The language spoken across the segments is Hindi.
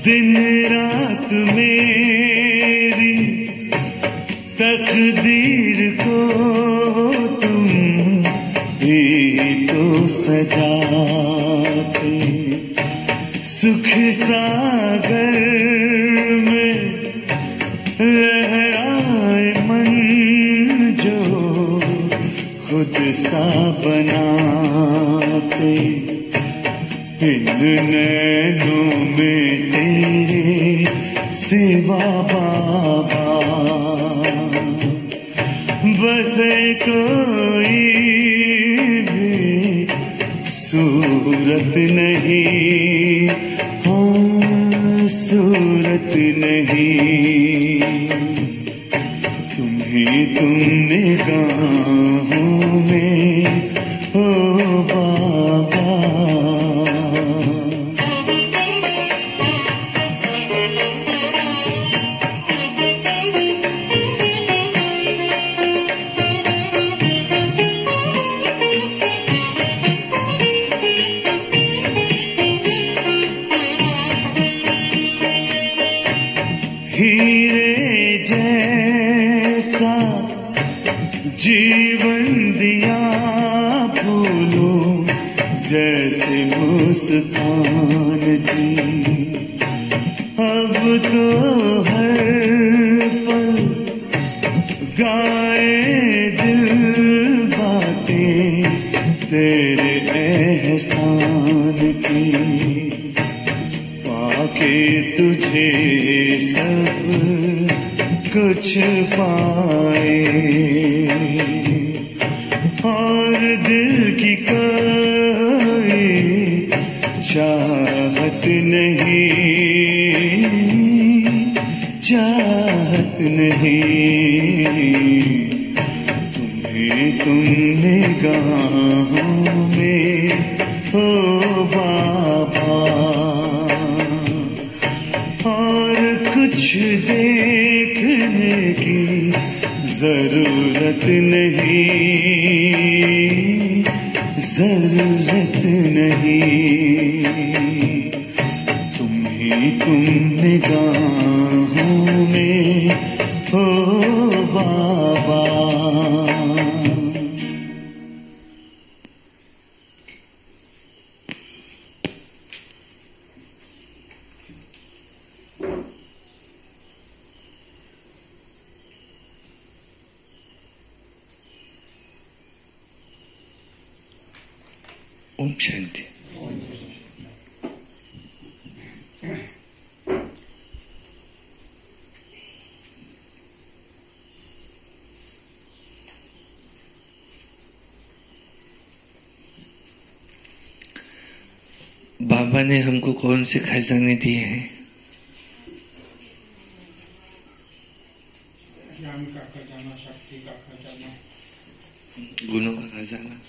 दिन रात मेरी तकदीर को तुम भी तो सजाते। सुख सागर में लहराए मन जो खुद सा बनाते। इन नैनों में तेरे सिवा बाबा बसे कोई भी सूरत नहीं, हाँ सूरत नहीं। तुम्हें तुमने निगाहों में हो बाबा। हीरे जैसा जीवन दिया, फूलों जैसे मुस्कान दी। अब तो हर पल गाए दिल बातें तेरे एहसान की। पाके तुझे सब कुछ पाए और दिल की कोई चाहत नहीं, चाहत नहीं। तुम्हें तुम निगाहों में हो बाबा और कुछ देखने की जरूरत नहीं, जरूरत नहीं। तुम्हें तुम निगाहों में हो बाबा। ओम शांति। बाबा ने हमको कौन से खजाने दिए हैं? ज्ञान का खजाना, शक्ति का खजाना, गुणों का खजाना।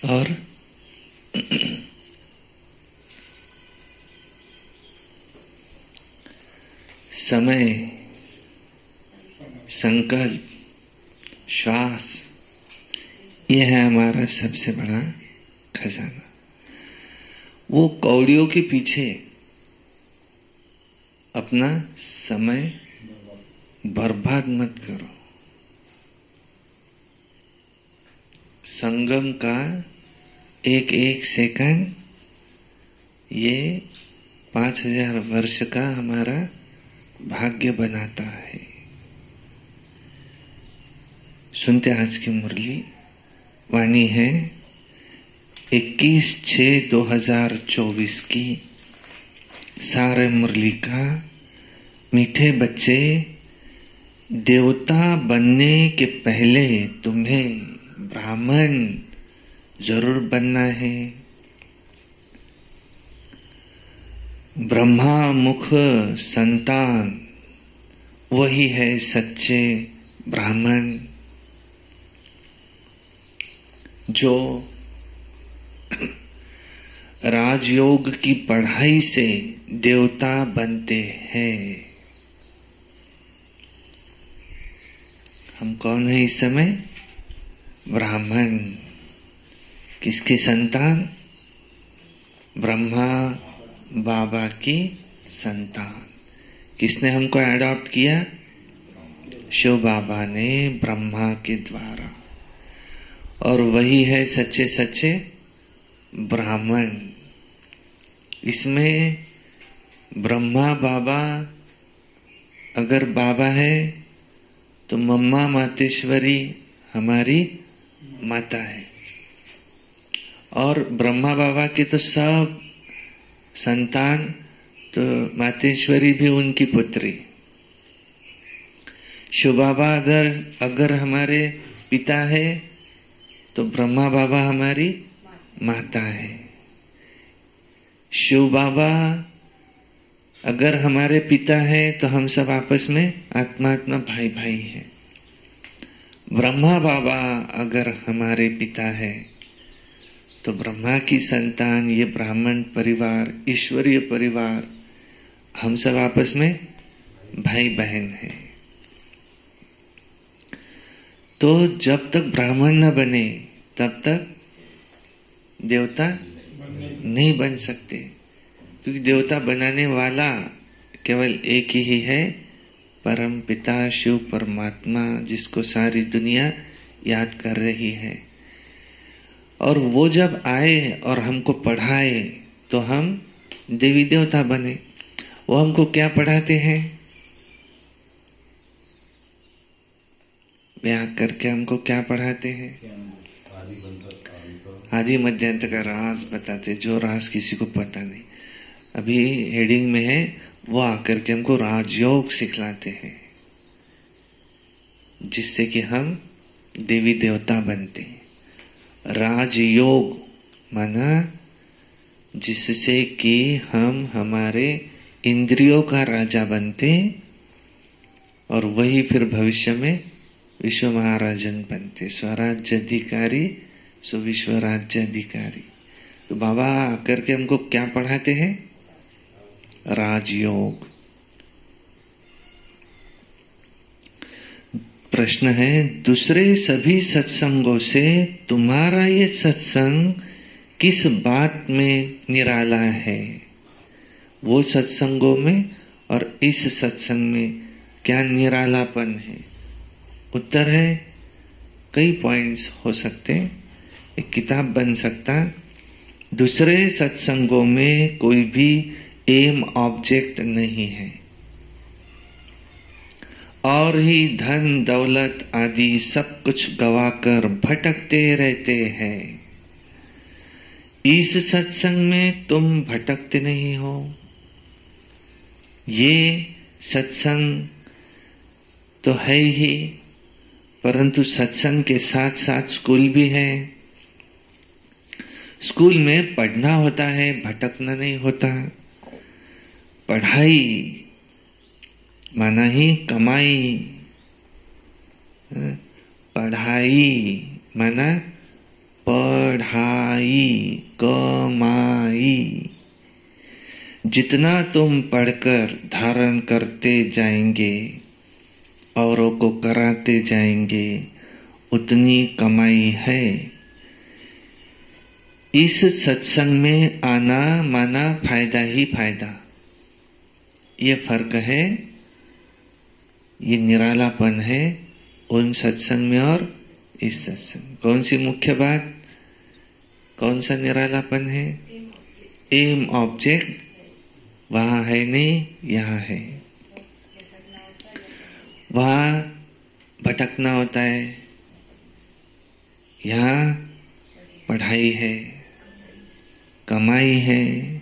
और समय, संकल्प, श्वास, ये है हमारा सबसे बड़ा खजाना। वो कौड़ियों के पीछे अपना समय बर्बाद मत करो। संगम का एक एक सेकंड ये 5000 वर्ष का हमारा भाग्य बनाता है। सुनते आज की मुरली वाणी है 21/6/2024 की। सारे मुरली का मीठे बच्चे, देवता बनने के पहले तुम्हें ब्राह्मण जरूर बनना है। ब्रह्मा मुख संतान वही है सच्चे ब्राह्मण, जो राजयोग की पढ़ाई से देवता बनते हैं। हम कौन है इस समय? ब्राह्मण। किसकी संतान? ब्रह्मा बाबा की संतान। किसने हमको अडॉप्ट किया? शिव बाबा ने, ब्रह्मा के द्वारा। और वही है सच्चे सच्चे ब्राह्मण। इसमें ब्रह्मा बाबा अगर बाबा है तो मम्मा मातेश्वरी हमारी माता है। और ब्रह्मा बाबा के तो सब संतान, तो मातेश्वरी भी उनकी पुत्री। शिव बाबा अगर हमारे पिता है तो ब्रह्मा बाबा हमारी माता है। शिव बाबा अगर हमारे पिता है तो हम सब आपस में आत्मा भाई भाई हैं। ब्रह्मा बाबा अगर हमारे पिता है तो ब्रह्मा की संतान, ये ब्राह्मण परिवार, ईश्वरीय परिवार, हम सब आपस में भाई बहन हैं। तो जब तक ब्राह्मण न बने तब तक देवता नहीं बन सकते, क्योंकि देवता बनाने वाला केवल एक ही है, परम पिता शिव परमात्मा, जिसको सारी दुनिया याद कर रही है। और वो जब आए और हमको पढ़ाए तो हम देवी देवता बने। वो हमको क्या पढ़ाते हैं? ब्याह करके हमको क्या पढ़ाते हैं? आदि मध्यांत का राज बताते, जो राज किसी को पता नहीं। अभी हेडिंग में है, वो आकर के हमको राजयोग सिखलाते हैं, जिससे कि हम देवी देवता बनते हैं। राजयोग माना जिससे कि हम हमारे इंद्रियों का राजा बनते, और वही फिर भविष्य में विश्व महाराजन बनते। स्वराज्य अधिकारी सो विश्व राज्य अधिकारी। तो बाबा आकर के हमको क्या पढ़ाते हैं? राजयोग। प्रश्न है, दूसरे सभी सत्संगों से तुम्हारा ये सत्संग किस बात में निराला है? वो सत्संगों में और इस सत्संग में क्या निरालापन है? उत्तर है, कई पॉइंट्स हो सकते हैं, एक किताब बन सकता। दूसरे सत्संगों में कोई भी एम ऑब्जेक्ट नहीं है, और ही धन दौलत आदि सब कुछ गवाकर भटकते रहते हैं। इस सत्संग में तुम भटकते नहीं हो। ये सत्संग तो है ही, परंतु सत्संग के साथ साथ स्कूल भी है। स्कूल में पढ़ना होता है, भटकना नहीं होता। पढ़ाई माना ही कमाई, पढ़ाई माना पढ़ाई, कमाई। जितना तुम पढ़कर धारण करते जाएंगे, औरों को कराते जाएंगे, उतनी कमाई है। इस सत्संग में आना माना फायदा ही फायदा, ये फर्क है, ये निरालापन है उन सत्संग में और इस सत्संग। कौन सी मुख्य बात, कौन सा निरालापन है? एम ऑब्जेक्ट वहां है नहीं, यहां है। वहां भटकना होता है, यहां पढ़ाई है, कमाई है।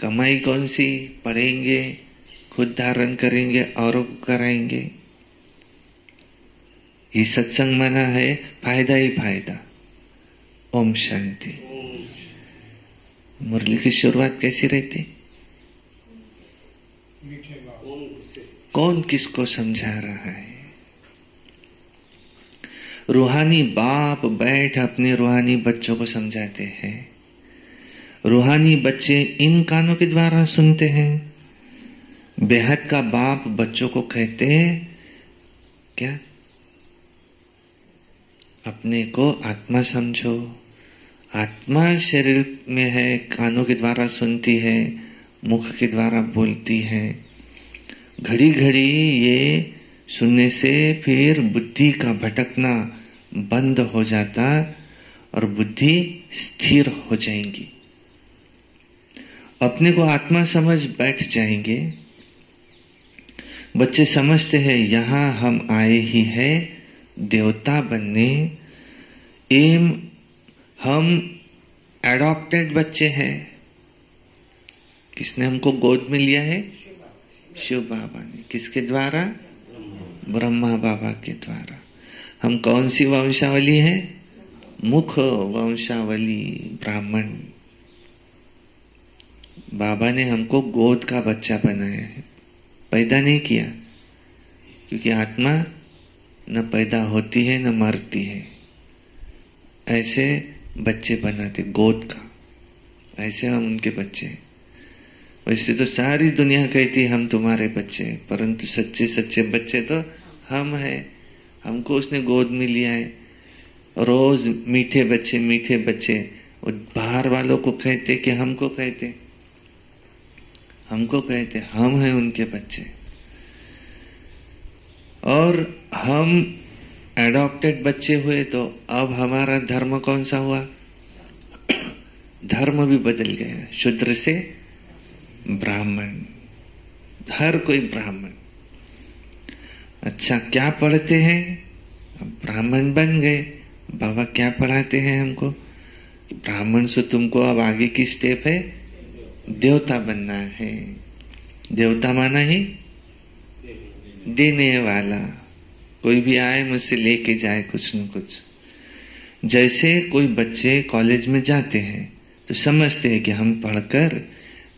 कमाई कौन सी? पढ़ेंगे, खुद धारण करेंगे, औरों को कराएंगे। ये सत्संग माना है फायदा ही फायदा। ओम शांति। मुरली की शुरुआत कैसी रहती? कौन किसको समझा रहा है? रूहानी बाप बैठ अपने रूहानी बच्चों को समझाते हैं। रूहानी बच्चे इन कानों के द्वारा सुनते हैं। बेहद का बाप बच्चों को कहते हैं, क्या? अपने को आत्मा समझो। आत्मा शरीर में है, कानों के द्वारा सुनती है, मुख के द्वारा बोलती है। घड़ी घड़ी ये सुनने से फिर बुद्धि का भटकना बंद हो जाता और बुद्धि स्थिर हो जाएंगी। अपने को आत्मा समझ बैठ जाएंगे। बच्चे समझते हैं यहां हम आए ही हैं देवता बनने। एम हम एडॉप्टेड बच्चे हैं। किसने हमको गोद में लिया है? शिव बाबा ने। किसके द्वारा? ब्रह्मा बाबा के द्वारा। हम कौन सी वंशावली है? मुख वंशावली, ब्राह्मण। बाबा ने हमको गोद का बच्चा बनाया है, पैदा नहीं किया, क्योंकि आत्मा न पैदा होती है न मरती है। ऐसे बच्चे बनाते गोद का, ऐसे हम उनके बच्चे। वैसे तो सारी दुनिया कहती हम तुम्हारे बच्चे, परंतु सच्चे सच्चे बच्चे तो हम हैं। हमको उसने गोद में लिया है। रोज मीठे बच्चे मीठे बच्चे। और बाहर वालों को कहते कि हमको कहते हम हैं उनके बच्चे। और हम एडॉप्टेड बच्चे हुए तो अब हमारा धर्म कौन सा हुआ? धर्म भी बदल गया, शूद्र से ब्राह्मण। हर कोई ब्राह्मण। अच्छा, क्या पढ़ते हैं? अब ब्राह्मण बन गए। बाबा क्या पढ़ाते हैं हमको? ब्राह्मण से तुमको अब आगे की स्टेप है देवता बनना है। देवता माना ही देने वाला। कोई भी आए मुझसे लेके जाए कुछ न कुछ। जैसे कोई बच्चे कॉलेज में जाते हैं तो समझते हैं कि हम पढ़कर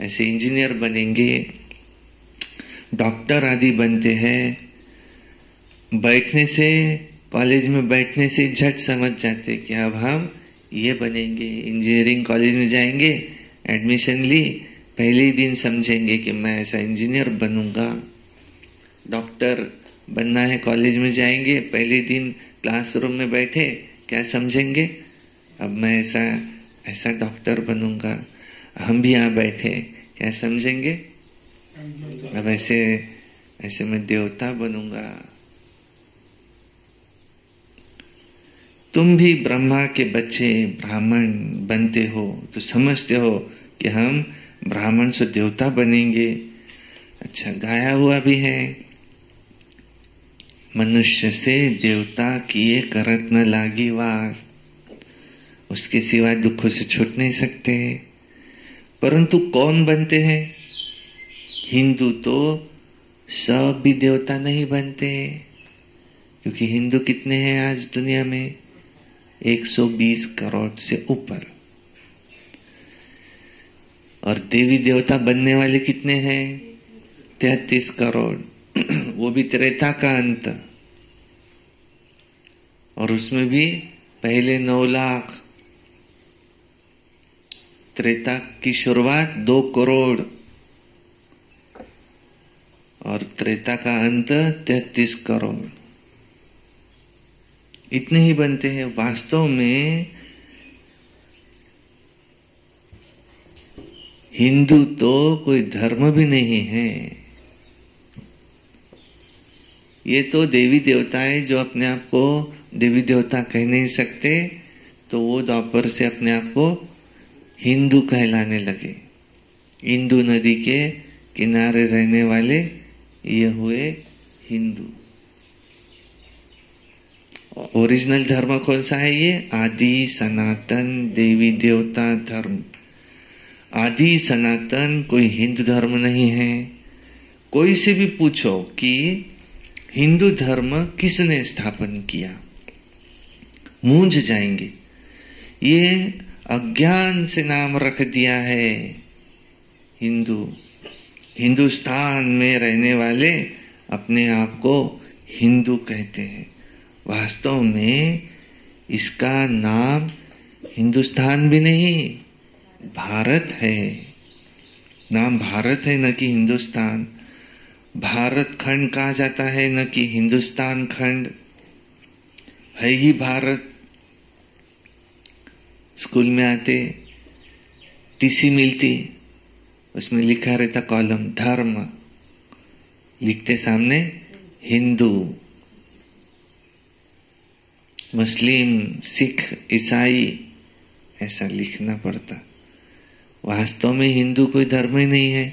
ऐसे इंजीनियर बनेंगे, डॉक्टर आदि बनते हैं। बैठने से, कॉलेज में बैठने से झट समझ जाते कि अब हम ये बनेंगे। इंजीनियरिंग कॉलेज में जाएंगे, एडमिशन ली, पहले ही दिन समझेंगे कि मैं ऐसा इंजीनियर बनूंगा। डॉक्टर बनना है, कॉलेज में जाएंगे, पहले दिन क्लासरूम में बैठे क्या समझेंगे? अब मैं ऐसा डॉक्टर बनूंगा। हम भी यहाँ बैठे क्या समझेंगे? अब ऐसे मैं देवता बनूंगा। तुम भी ब्रह्मा के बच्चे ब्राह्मण बनते हो तो समझते हो कि हम ब्राह्मण से देवता बनेंगे। अच्छा, गाया हुआ भी है, मनुष्य से देवता किए करत न लागी वार। उसके सिवाय दुखों से छूट नहीं सकते। परंतु कौन बनते हैं? हिंदू तो सब भी देवता नहीं बनते, क्योंकि हिंदू कितने हैं आज दुनिया में? 120 करोड़ से ऊपर। और देवी देवता बनने वाले कितने हैं? 33 करोड़। वो भी त्रेता का अंत। और उसमें भी पहले 9 लाख। त्रेता की शुरुआत 2 करोड़ और त्रेता का अंत 33 करोड़। इतने ही बनते हैं। वास्तव में हिंदू तो कोई धर्म भी नहीं है। ये तो देवी देवता है जो अपने आप को देवी देवता कह नहीं सकते, तो वो द्वापर से अपने आप को हिंदू कहलाने लगे। इंदु नदी के किनारे रहने वाले ये हुए हिंदू। ओरिजिनल धर्म कौन सा है? ये आदि सनातन देवी देवता धर्म। आदि सनातन कोई हिंदू धर्म नहीं है। कोई से भी पूछो कि हिंदू धर्म किसने स्थापन किया, मूंझ जाएंगे। ये अज्ञान से नाम रख दिया है हिंदू। हिंदुस्तान में रहने वाले अपने आप को हिंदू कहते हैं। वास्तव में इसका नाम हिंदुस्तान भी नहीं, भारत है। नाम भारत है, न कि हिंदुस्तान। भारत खंड कहा जाता है, न कि हिंदुस्तान खंड। है ही भारत। स्कूल में आते टीसी मिलती, उसमें लिखा रहता कॉलम धर्म, लिखते सामने हिंदू, मुस्लिम, सिख, ईसाई, ऐसा लिखना पड़ता। वास्तव में हिंदू कोई धर्म ही नहीं है,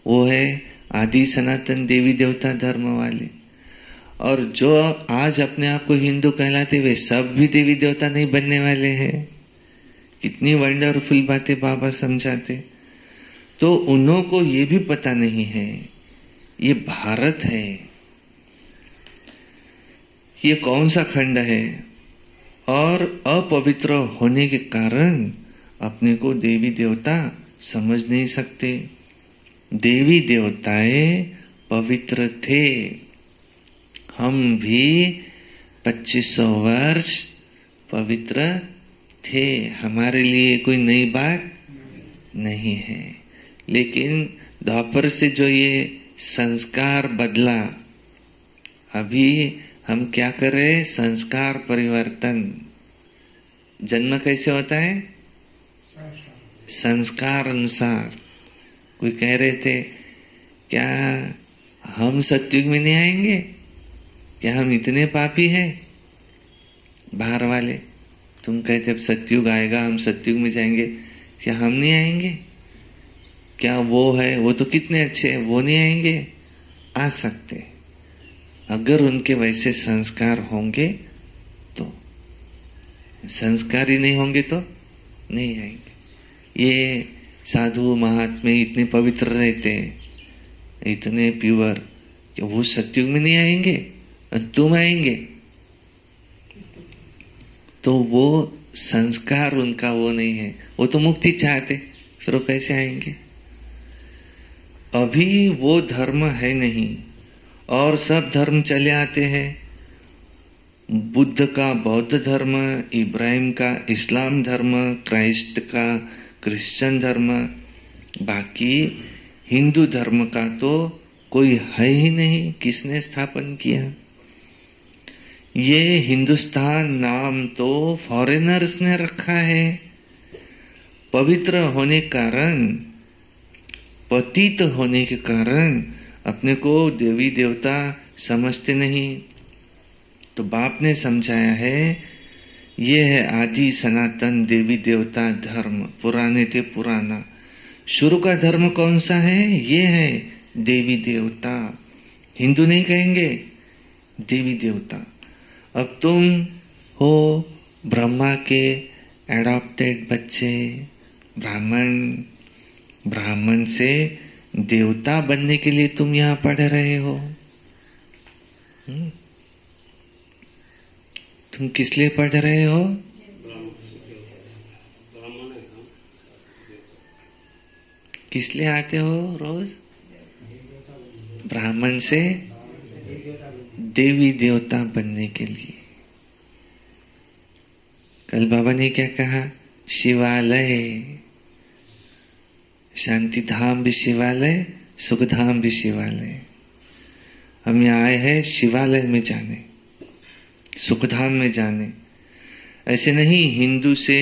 वो है आदि सनातन देवी देवता धर्म वाले। और जो आज अपने आप को हिंदू कहलाते वे सब भी देवी देवता नहीं बनने वाले हैं। कितनी वंडरफुल बातें बाबा समझाते। तो उन्हों को ये भी पता नहीं है ये भारत है, ये कौन सा खंड है, और अपवित्र होने के कारण अपने को देवी देवता समझ नहीं सकते। देवी देवताएं पवित्र थे। हम भी 2500 वर्ष पवित्र थे, हमारे लिए कोई नई बात नहीं है। लेकिन द्वापर से जो ये संस्कार बदला, अभी हम क्या कर रहे हैं? संस्कार परिवर्तन। जन्म कैसे होता है? संस्कार अनुसार। कोई कह रहे थे क्या हम सतयुग में नहीं आएंगे? क्या हम इतने पापी हैं? बाहर वाले तुम कहते अब सतयुग आएगा, हम सतयुग में जाएंगे, क्या हम नहीं आएंगे? क्या वो है, वो तो कितने अच्छे हैं, वो नहीं आएंगे? आ सकते अगर उनके वैसे संस्कार होंगे तो। संस्कार ही नहीं होंगे तो नहीं आएंगे। ये साधु महात्मे इतने पवित्र रहते हैं, इतने प्योर, कि वो सतयुग में नहीं आएंगे और तुम आएंगे? तो वो संस्कार उनका वो नहीं है, वो तो मुक्ति चाहते, फिर वो कैसे आएंगे? अभी वो धर्म है नहीं, और सब धर्म चले आते हैं। बुद्ध का बौद्ध धर्म, इब्राहिम का इस्लाम धर्म, क्राइस्ट का क्रिश्चियन धर्म, बाकी हिंदू धर्म का तो कोई है ही नहीं। किसने स्थापन किया? ये हिंदुस्तान नाम तो फॉरेनर्स ने रखा है। पवित्र होने कारण, पतित होने के कारण अपने को देवी देवता समझते नहीं। तो बाप ने समझाया है, ये है आदि सनातन देवी देवता धर्म, पुराने ते पुराना। शुरू का धर्म कौन सा है? ये है देवी देवता। हिंदू नहीं कहेंगे, देवी देवता। अब तुम हो ब्रह्मा के एडॉप्टेड बच्चे, ब्राह्मण। ब्राह्मण से देवता बनने के लिए तुम यहां पढ़ रहे हो। तुम किस लिए पढ़ रहे हो? किस लिए आते हो रोज? ब्राह्मण से देवी देवता बनने के लिए। कल बाबा ने क्या कहा? शिवालय, शांति धाम भी शिवालय, सुख धाम भी शिवालय। हम यहाँ आए हैं शिवालय में जाने, सुखधाम में जाने। ऐसे नहीं हिंदू से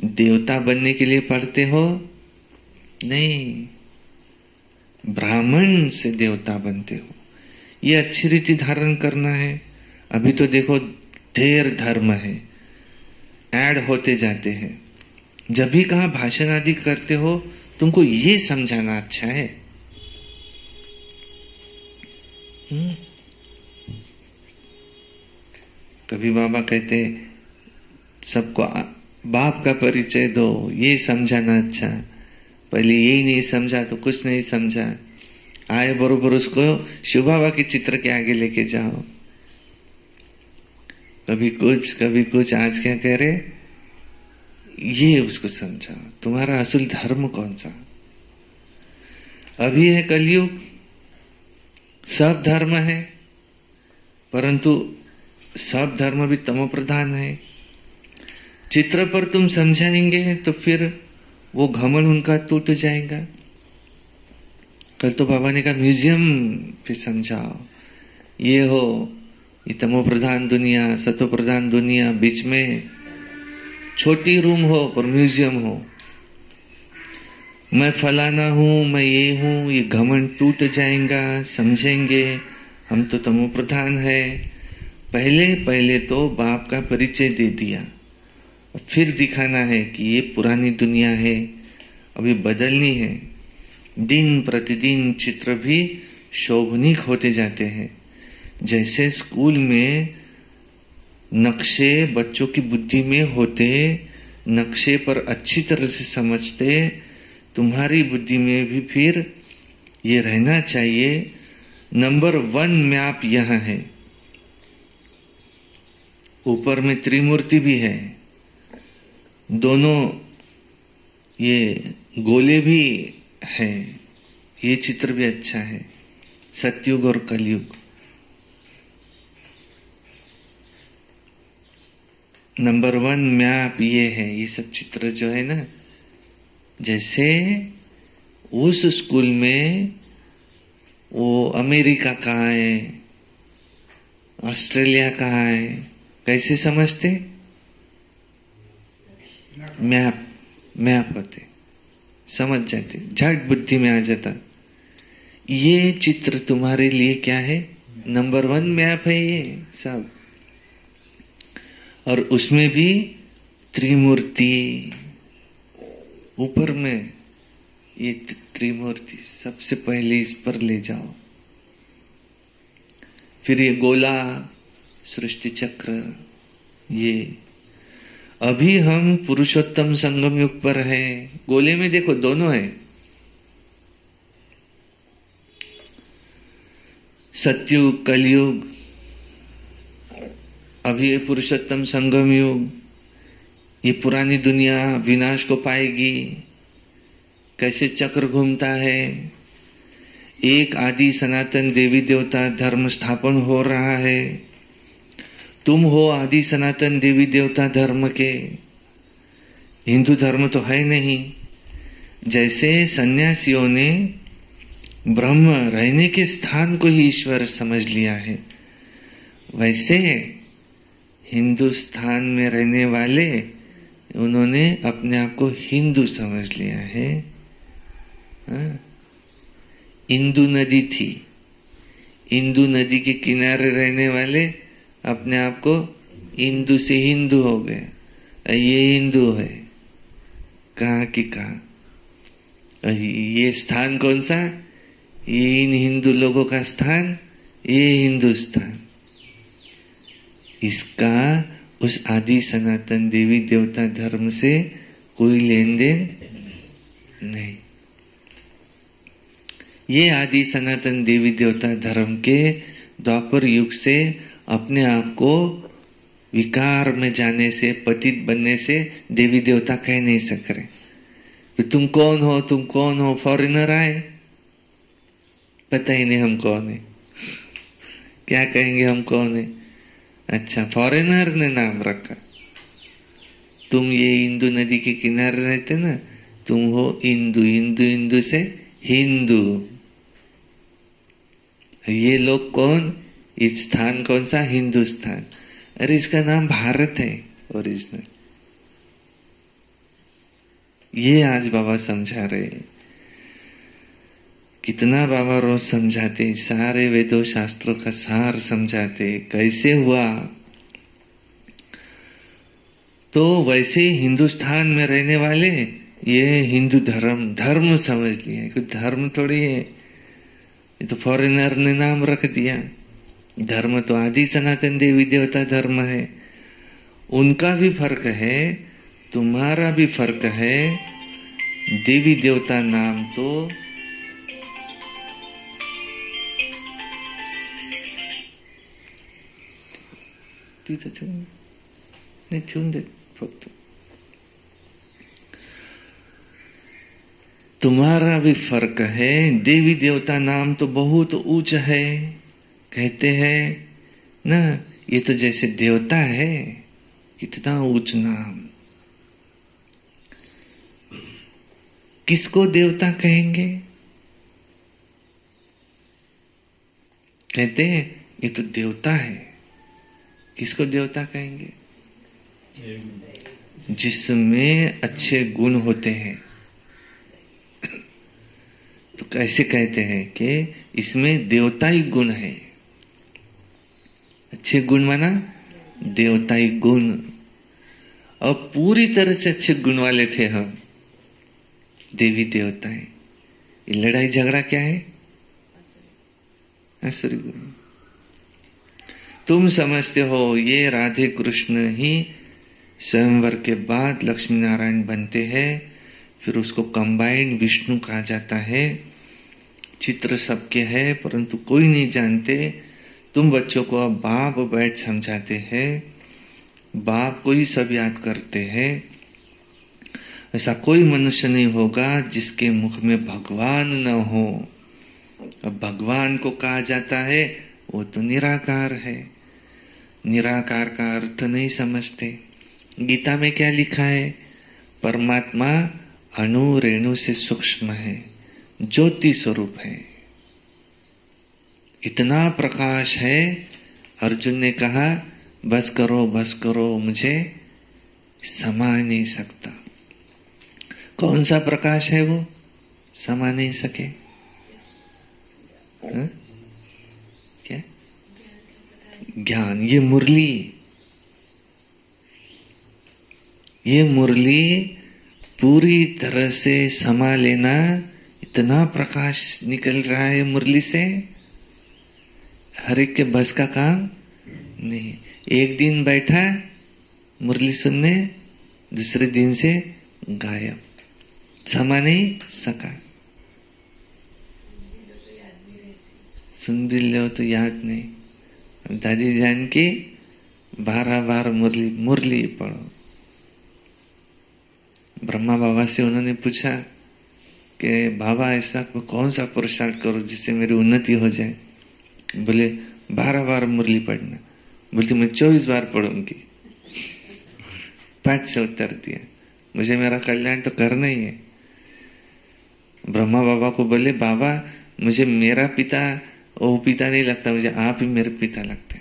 देवता बनने के लिए पढ़ते हो, नहीं, ब्राह्मण से देवता बनते हो। ये अच्छी रीति धारण करना है। अभी तो देखो ढेर धर्म है, ऐड होते जाते हैं। जब भी कहाँ भाषण आदि करते हो, तुमको ये समझाना अच्छा है। कभी बाबा कहते सबको बाप का परिचय दो, ये समझाना अच्छा। पहले यही नहीं समझा तो कुछ नहीं समझा। आए बरोबर उसको शिव बाबा के चित्र के आगे लेके जाओ। कभी कुछ। आज क्या कह रहे, ये उसको समझाओ, तुम्हारा असल धर्म कौन सा। अभी है कलयुग, सब धर्म है, परंतु सब धर्म भी तमो प्रधान है। चित्र पर तुम समझाएंगे तो फिर वो घमंड उनका टूट जाएगा। कल तो बाबा ने कहा म्यूजियम पे समझाओ, ये हो, ये तमो प्रधान दुनिया, सतो प्रधान दुनिया, बीच में छोटी रूम हो पर म्यूजियम हो। मैं फलाना हूं, मैं ये हूं, ये घमंड टूट जाएगा, समझेंगे हम तो तमो प्रधान है। पहले पहले तो बाप का परिचय दे दिया, फिर दिखाना है कि ये पुरानी दुनिया है, अभी बदलनी है। दिन प्रतिदिन चित्र भी शोभनीक होते जाते हैं। जैसे स्कूल में नक्शे बच्चों की बुद्धि में होते, नक्शे पर अच्छी तरह से समझते, तुम्हारी बुद्धि में भी फिर ये रहना चाहिए। नंबर 1 मैप यहां है। ऊपर में त्रिमूर्ति भी है, दोनों ये गोले भी है, ये चित्र भी अच्छा है, सतयुग और कलयुग। नंबर 1 मैप ये है। ये सब चित्र जो है ना, जैसे उस स्कूल में वो अमेरिका कहाँ है, ऑस्ट्रेलिया कहाँ है, कैसे समझते? मैप होते, समझ जाते, झट बुद्धि में आ जाता। ये चित्र तुम्हारे लिए क्या है? नंबर 1 मैप है ये सब। और उसमें भी त्रिमूर्ति, ऊपर में ये त्रिमूर्ति सबसे पहले इस पर ले जाओ। फिर ये गोला, सृष्टि चक्र, ये अभी हम पुरुषोत्तम संगम युग पर हैं। गोले में देखो दोनों है, सतयुग कलयुग। अभी ये पुरुषोत्तम संगम युग, ये पुरानी दुनिया विनाश को पाएगी। कैसे चक्र घूमता है, एक आदि सनातन देवी देवता धर्म स्थापन हो रहा है। तुम हो आदि सनातन देवी देवता धर्म के। हिंदू धर्म तो है नहीं। जैसे सन्यासियों ने ब्रह्म रहने के स्थान को ही ईश्वर समझ लिया है, वैसे हिंदुस्तान में रहने वाले उन्होंने अपने आप को हिंदू समझ लिया है। इंदु नदी थी, इंदु नदी के किनारे रहने वाले अपने आप को इंदु से हिंदू हो गए। ये हिंदू है, कहाँ की कहाँ। ये स्थान कौन सा? ये इन हिंदू लोगों का स्थान, ये हिंदुस्तान। इसका उस आदि सनातन देवी देवता धर्म से कोई लेन देन नहीं। ये आदि सनातन देवी देवता धर्म के द्वापर युग से अपने आप को विकार में जाने से, पतित बनने से देवी देवता कह नहीं सक रहे। तो तुम कौन हो, तुम कौन हो? फॉरेनर आए, पता ही नहीं हम कौन है, क्या कहेंगे हम कौन है? अच्छा, फॉरेनर ने नाम रखा। तुम ये इंदु नदी के किनारे रहते ना, तुम हो इंदु, इंदु इंदु से हिंदू। ये लोग कौन? इस स्थान कौन सा? हिंदुस्तान। अरे इसका नाम भारत है ओरिजिनल। ये आज बाबा समझा रहे। कितना बाबा रोज समझाते, सारे वेदों शास्त्रों का सार समझाते। कैसे हुआ? तो वैसे हिंदुस्तान में रहने वाले ये हिंदू धर्म समझ लिए। कोई धर्म थोड़ी है, ये तो फॉरेनर ने नाम रख दिया। धर्म तो आदि सनातन देवी देवता धर्म है। उनका भी फर्क है, तुम्हारा भी फर्क है। देवी देवता नाम तो नहीं ठेवून दे फक्त। तुम्हारा भी फर्क है। देवी देवता नाम तो बहुत ऊंच है, कहते हैं ना, ये तो जैसे देवता है, कितना ऊंच नाम। किसको देवता कहेंगे? कहते हैं ये तो देवता है। किसको देवता कहेंगे? जिसमें अच्छे गुण होते हैं। तो कैसे कहते हैं कि इसमें देवताई गुण है। अच्छे गुण माना देवताई गुण, और पूरी तरह से अच्छे गुण वाले थे हम, देवी देवताएं। ये लड़ाई झगड़ा क्या है? असुरी गुण। तुम समझते हो ये राधे कृष्ण ही स्वयंवर के बाद लक्ष्मी नारायण बनते हैं, फिर उसको कंबाइंड विष्णु कहा जाता है। चित्र सबके है परंतु कोई नहीं जानते। तुम बच्चों को अब बाप बैठ समझाते हैं, बाप को ही सब याद करते हैं। ऐसा कोई मनुष्य नहीं होगा जिसके मुख में भगवान न हो। अब भगवान को कहा जाता है वो तो निराकार है। निराकार का अर्थ नहीं समझते। गीता में क्या लिखा है? परमात्मा अणु रेणु से सूक्ष्म है, ज्योति स्वरूप है। इतना प्रकाश है। अर्जुन ने कहा बस करो, मुझे समा नहीं सकता। कौन सा प्रकाश है वो? समा नहीं सके। हा? क्या? ज्ञान। ये मुरली पूरी तरह से समा लेना। इतना प्रकाश निकल रहा है मुरली से, हर एक के बस का काम नहीं। एक दिन बैठा मुरली सुनने, दूसरे दिन से गायब, समा नहीं सका। सुन भी लो तो याद नहीं। दादी जान की 12 बार मुरली पढ़ो। ब्रह्मा बाबा से उन्होंने पूछा कि बाबा ऐसा कौन सा पुरुषार्थ करो जिससे मेरी उन्नति हो जाए? बोले 12 बार मुरली पढ़ना। बोलती मैं 24 बार पढ़ूंगी। 5 से उत्तर दिया, मुझे मेरा कल्याण तो करना ही है। ब्रह्मा बाबा को बोले बाबा मुझे मेरा पिता वो पिता नहीं लगता, मुझे आप ही मेरे पिता लगते।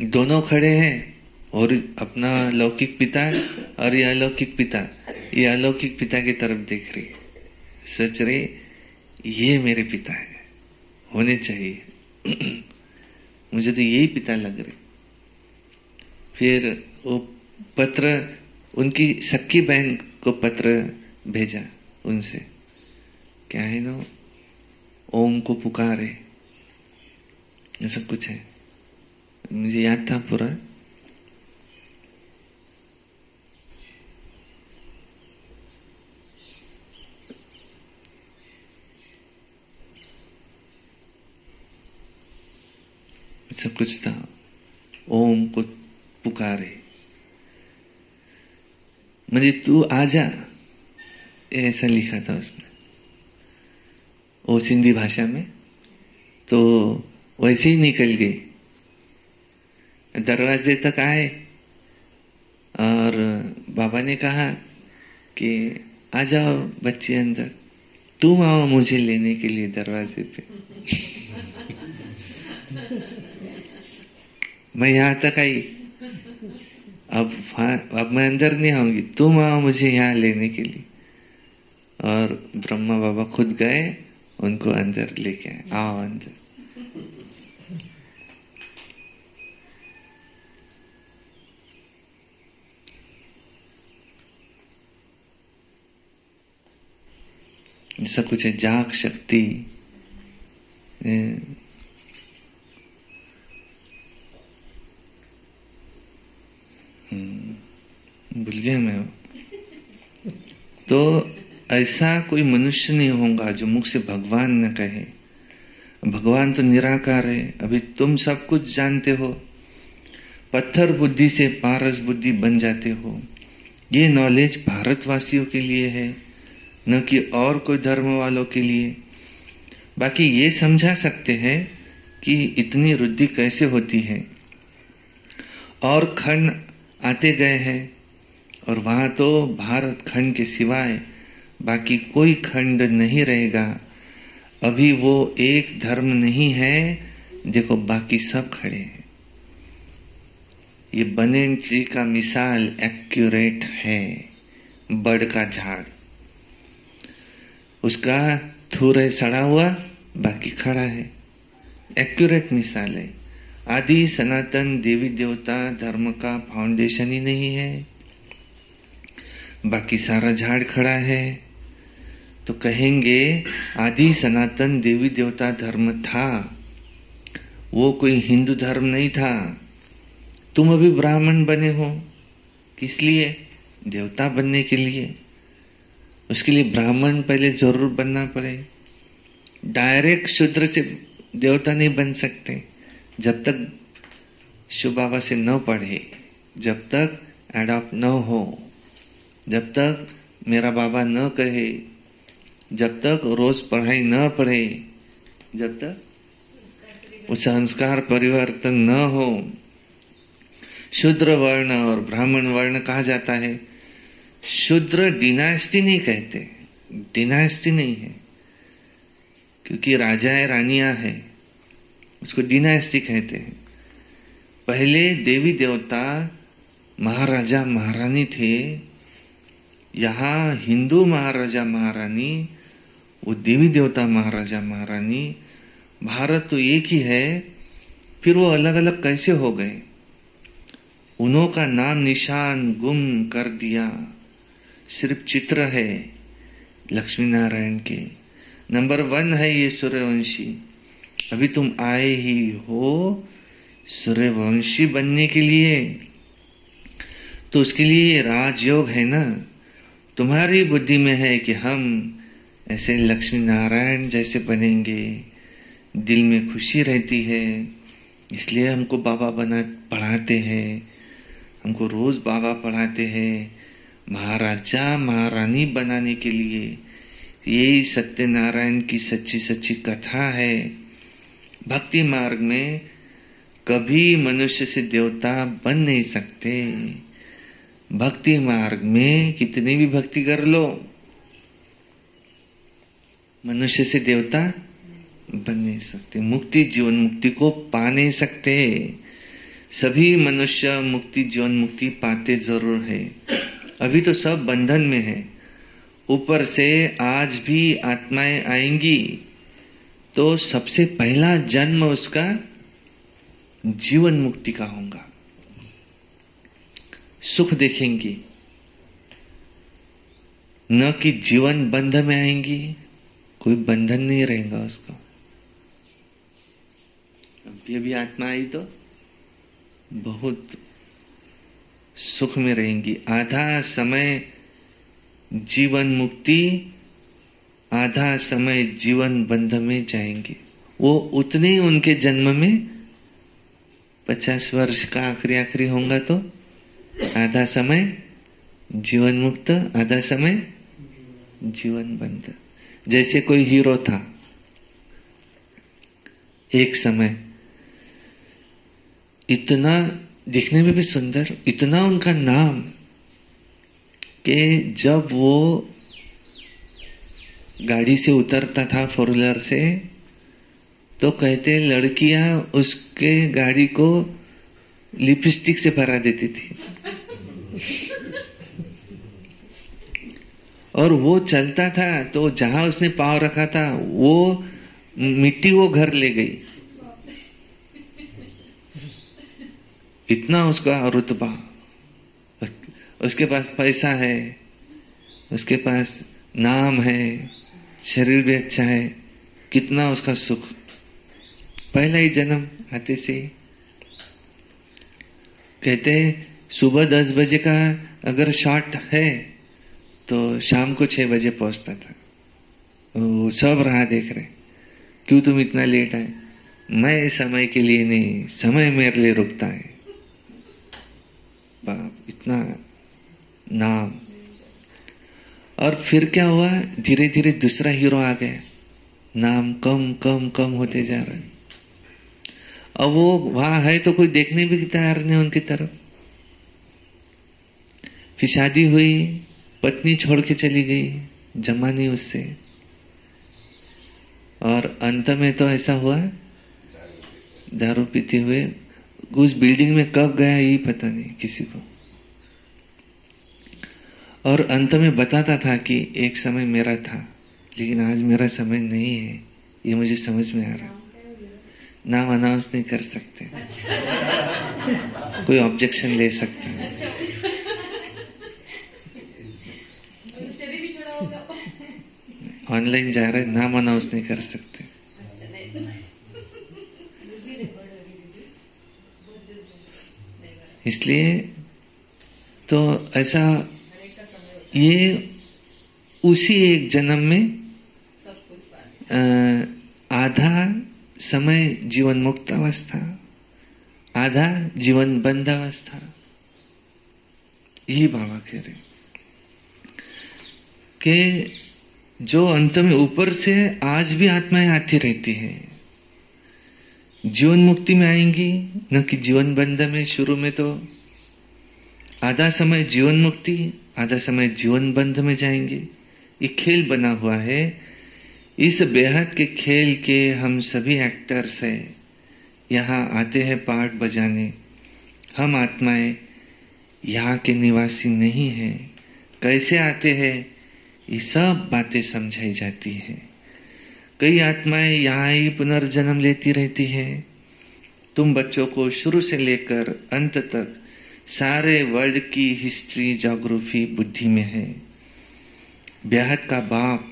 दोनों खड़े हैं, और अपना लौकिक पिता और ये अलौकिक पिता, ये अलौकिक पिता की तरफ देख रही, सोच रही ये मेरे पिता है, होने चाहिए। मुझे तो यही पिता लग रहे। फिर वो पत्र, उनकी सख्खी बहन को पत्र भेजा उनसे, क्या है ना, ओम को पुकारे, ऐसा कुछ है, मुझे याद था पूरा। सब कुछ था, ओम को पुकारे, मुझे तू आजा, ऐसा लिखा था उसमें, वो सिंधी भाषा में। तो वैसे ही निकल गई, दरवाजे तक आए और बाबा ने कहा कि आ जाओ बच्चे अंदर, तुम आओ मुझे लेने के लिए दरवाजे पे। मैं यहां तक आई, अब मैं अंदर नहीं आऊंगी, तुम आओ मुझे यहाँ लेने के लिए। और ब्रह्मा बाबा खुद गए, उनको अंदर लेके आए, आओ अंदर। ऐसा कुछ है, जाग शक्ति। भूल गया मैं। तो ऐसा कोई मनुष्य नहीं होगा जो मुख से भगवान न कहे। भगवान तो निराकार है। अभी तुम सब कुछ जानते हो, पत्थर बुद्धि से पारस बुद्धि बन जाते हो। ये नॉलेज भारतवासियों के लिए है, न कि और कोई धर्म वालों के लिए। बाकी ये समझा सकते हैं कि इतनी वृद्धि कैसे होती है। और खंड आते गए हैं, और वहां तो भारत खंड के सिवाय बाकी कोई खंड नहीं रहेगा। अभी वो एक धर्म नहीं है। देखो बाकी सब खड़े हैं। ये बनेन ट्री का मिसाल एक्यूरेट है। बड़ का झाड़, उसका थूर सड़ा हुआ, बाकी खड़ा है। एक्यूरेट मिसाल है। आदि सनातन देवी देवता धर्म का फाउंडेशन ही नहीं है, बाकी सारा झाड़ खड़ा है। तो कहेंगे आदि सनातन देवी देवता धर्म था, वो कोई हिंदू धर्म नहीं था। तुम अभी ब्राह्मण बने हो, किस लिए? देवता बनने के लिए। उसके लिए ब्राह्मण पहले जरूर बनना पड़े। डायरेक्ट शूद्र से देवता नहीं बन सकते जब तक शिव बाबा से न पढ़े, जब तक एडॉप्ट न हो, जब तक मेरा बाबा न कहे, जब तक रोज पढ़ाई न पढ़े, जब तक वो संस्कार परिवर्तन न हो। शूद्र वर्ण और ब्राह्मण वर्ण कहा जाता है। शूद्र डिनास्टी नहीं कहते, डिनास्टी नहीं है, क्योंकि राजाएं रानियां हैं, उसको डिनास्टी कहते हैं। पहले देवी देवता महाराजा महारानी थे। यहाँ हिंदू महाराजा महारानी, वो देवी देवता महाराजा महारानी। भारत तो एक ही है, फिर वो अलग अलग कैसे हो गए? उन्हों का नाम निशान गुम कर दिया। सिर्फ चित्र है लक्ष्मी नारायण के। नंबर 1 है ये सूर्यवंशी। अभी तुम आए ही हो सूर्यवंशी बनने के लिए, तो उसके लिए राजयोग है ना। तुम्हारी बुद्धि में है कि हम ऐसे लक्ष्मी नारायण जैसे बनेंगे, दिल में खुशी रहती है, इसलिए हमको बाबा बना पढ़ाते हैं, हमको रोज बाबा पढ़ाते हैं महाराजा महारानी बनाने के लिए। यही सत्यनारायण की सच्ची सच्ची कथा है। भक्ति मार्ग में कभी मनुष्य से देवता बन नहीं सकते। भक्ति मार्ग में कितनी भी भक्ति कर लो, मनुष्य से देवता बन नहीं सकते। मुक्ति जीवन मुक्ति को पा नहीं सकते। सभी मनुष्य मुक्ति जीवन मुक्ति पाते जरूर है। अभी तो सब बंधन में है। ऊपर से आज भी आत्माएं आएंगी तो सबसे पहला जन्म उसका जीवन मुक्ति का होगा। सुख देखेंगी, न कि जीवन बंध में आएंगी। कोई बंधन नहीं रहेगा उसको। अभी आत्मा आई तो बहुत सुख में रहेंगी। आधा समय जीवन मुक्ति, आधा समय जीवन बंध में जाएंगे। वो उतने उनके जन्म में 50 वर्ष का आखिरी होगा तो आधा समय जीवन मुक्त, आधा समय जीवन बंध। जैसे कोई हीरो था एक समय, इतना दिखने में भी सुंदर, इतना उनका नाम कि जब वो गाड़ी से उतरता था फोर व्हीलर से, तो कहते लड़कियां उसके गाड़ी को लिपस्टिक से भरा देती थी। और वो चलता था तो जहां उसने पांव रखा था वो मिट्टी वो घर ले गई। इतना उसका रुतबा। उसके पास पैसा है, उसके पास नाम है, शरीर भी अच्छा है, कितना उसका सुख। पहला ही जन्म आते से कहते सुबह 10 बजे का अगर शॉट है तो शाम को 6 बजे पहुंचता था। वो सब राह देख रहे, क्यों तुम इतना लेट आए? मैं समय के लिए नहीं, समय मेरे लिए रुकता है। बाप, इतना नाम। और फिर क्या हुआ, धीरे धीरे दूसरा हीरो आ गया, नाम कम कम कम होते जा रहा है। अब वो वहां है तो कोई देखने भी तैयार नहीं उनकी तरफ। फिर शादी हुई, पत्नी छोड़ के चली गई, जमा नहीं उससे। और अंत में तो ऐसा हुआ, दारू पीते हुए उस बिल्डिंग में कब गया यही पता नहीं किसी को। और अंत में बताता था कि एक समय मेरा था, लेकिन आज मेरा समय नहीं है, ये मुझे समझ में आ रहा। नाम अनाउंस नहीं कर सकते। कोई ऑब्जेक्शन ले सकता है। ऑनलाइन जा रहा है, नाम अनाउंस नहीं कर सकते। इसलिए तो ऐसा ये उसी एक जन्म में आधा समय जीवन मुक्त अवस्था, आधा जीवन बंद अवस्था, यही बाबा कह रहे कि जो अंत में ऊपर से आज भी आत्माएं आती रहती है, जीवन मुक्ति में आएंगी, न कि जीवन बंध में। शुरू में तो आधा समय जीवन मुक्ति, आधा समय जीवन बंध में जाएंगे। ये खेल बना हुआ है। इस बेहद के खेल के हम सभी एक्टर्स हैं, यहाँ आते हैं पार्ट बजाने। हम आत्माएं यहाँ के निवासी नहीं हैं। कैसे आते हैं, ये सब बातें समझाई जाती है। कई आत्माएं यहाँ ही पुनर्जन्म लेती रहती है। तुम बच्चों को शुरू से लेकर अंत तक सारे वर्ल्ड की हिस्ट्री, ज्योग्राफी बुद्धि में है। बेहद का बाप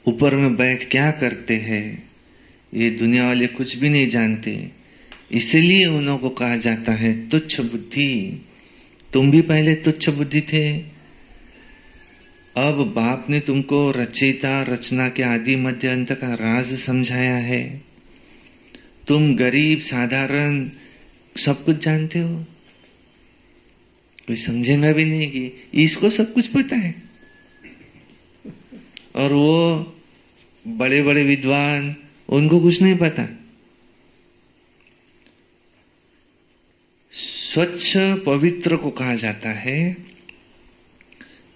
ऊपर में बैठ क्या करते हैं, ये दुनिया वाले कुछ भी नहीं जानते। इसलिए उन्हों को कहा जाता है तुच्छ बुद्धि। तुम भी पहले तुच्छ बुद्धि थे। अब बाप ने तुमको रचयिता, रचना के आदि मध्य अंत का राज समझाया है। तुम गरीब, साधारण सब कुछ जानते हो। कोई समझेगा भी नहीं कि इसको सब कुछ पता है। और वो बड़े बड़े विद्वान, उनको कुछ नहीं पता। स्वच्छ पवित्र को कहा जाता है।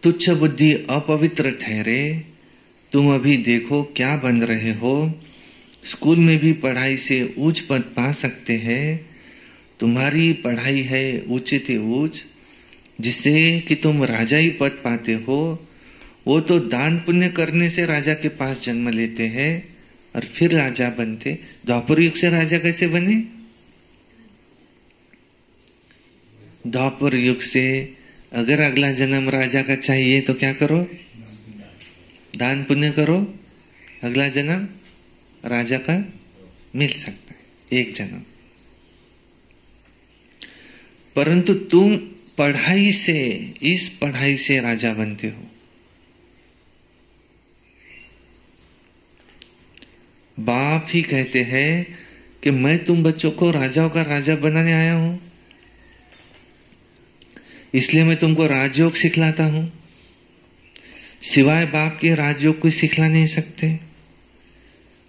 तुच्छ बुद्धि अपवित्र ठहरे। तुम अभी देखो क्या बन रहे हो। स्कूल में भी पढ़ाई से ऊंच पद पा सकते हैं। तुम्हारी पढ़ाई है उचित ऊंच, जिससे कि तुम राजा ही पद पाते हो। वो तो दान पुण्य करने से राजा के पास जन्म लेते हैं और फिर राजा बनते। द्वापर युग से राजा कैसे बने? द्वापर युग से अगर अगला जन्म राजा का चाहिए तो क्या करो? दान पुण्य करो, अगला जन्म राजा का मिल सकता है, एक जन्म। परंतु तुम पढ़ाई से, इस पढ़ाई से राजा बनते हो। बाप ही कहते हैं कि मैं तुम बच्चों को राजाओं का राजा बनाने आया हूं, इसलिए मैं तुमको राजयोग सिखलाता हूं। सिवाय बाप के राजयोग कोई सिखला नहीं सकते।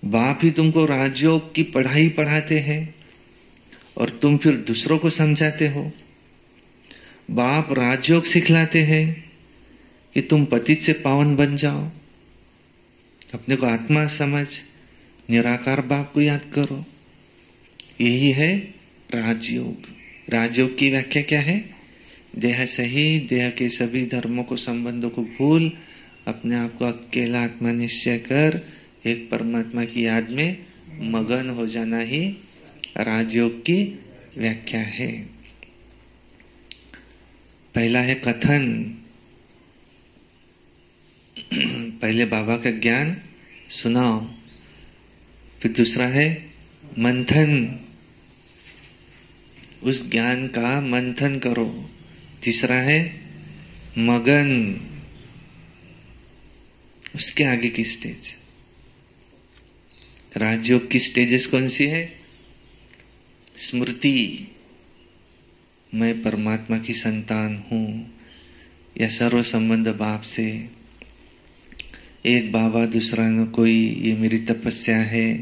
बाप ही तुमको राजयोग की पढ़ाई पढ़ाते हैं और तुम फिर दूसरों को समझाते हो। बाप राजयोग सिखलाते हैं कि तुम पतित से पावन बन जाओ, अपने को आत्मा समझ, निराकार बाप को याद करो। यही है राजयोग। राजयोग की व्याख्या क्या है? देह सही, देह के सभी धर्मों को, संबंधों को भूल, अपने आप को अकेला आत्मा निश्चय कर एक परमात्मा की याद में मगन हो जाना ही राजयोग की व्याख्या है। पहला है कथन, पहले बाबा का ज्ञान सुनाओ। फिर दूसरा है मंथन, उस ज्ञान का मंथन करो। तीसरा है मगन, उसके आगे की स्टेज। राजयोग की स्टेजेस कौन सी है? स्मृति, मैं परमात्मा की संतान हूं, या सर्व संबंध बाप से, एक बाबा दूसरा न कोई, ये मेरी तपस्या है।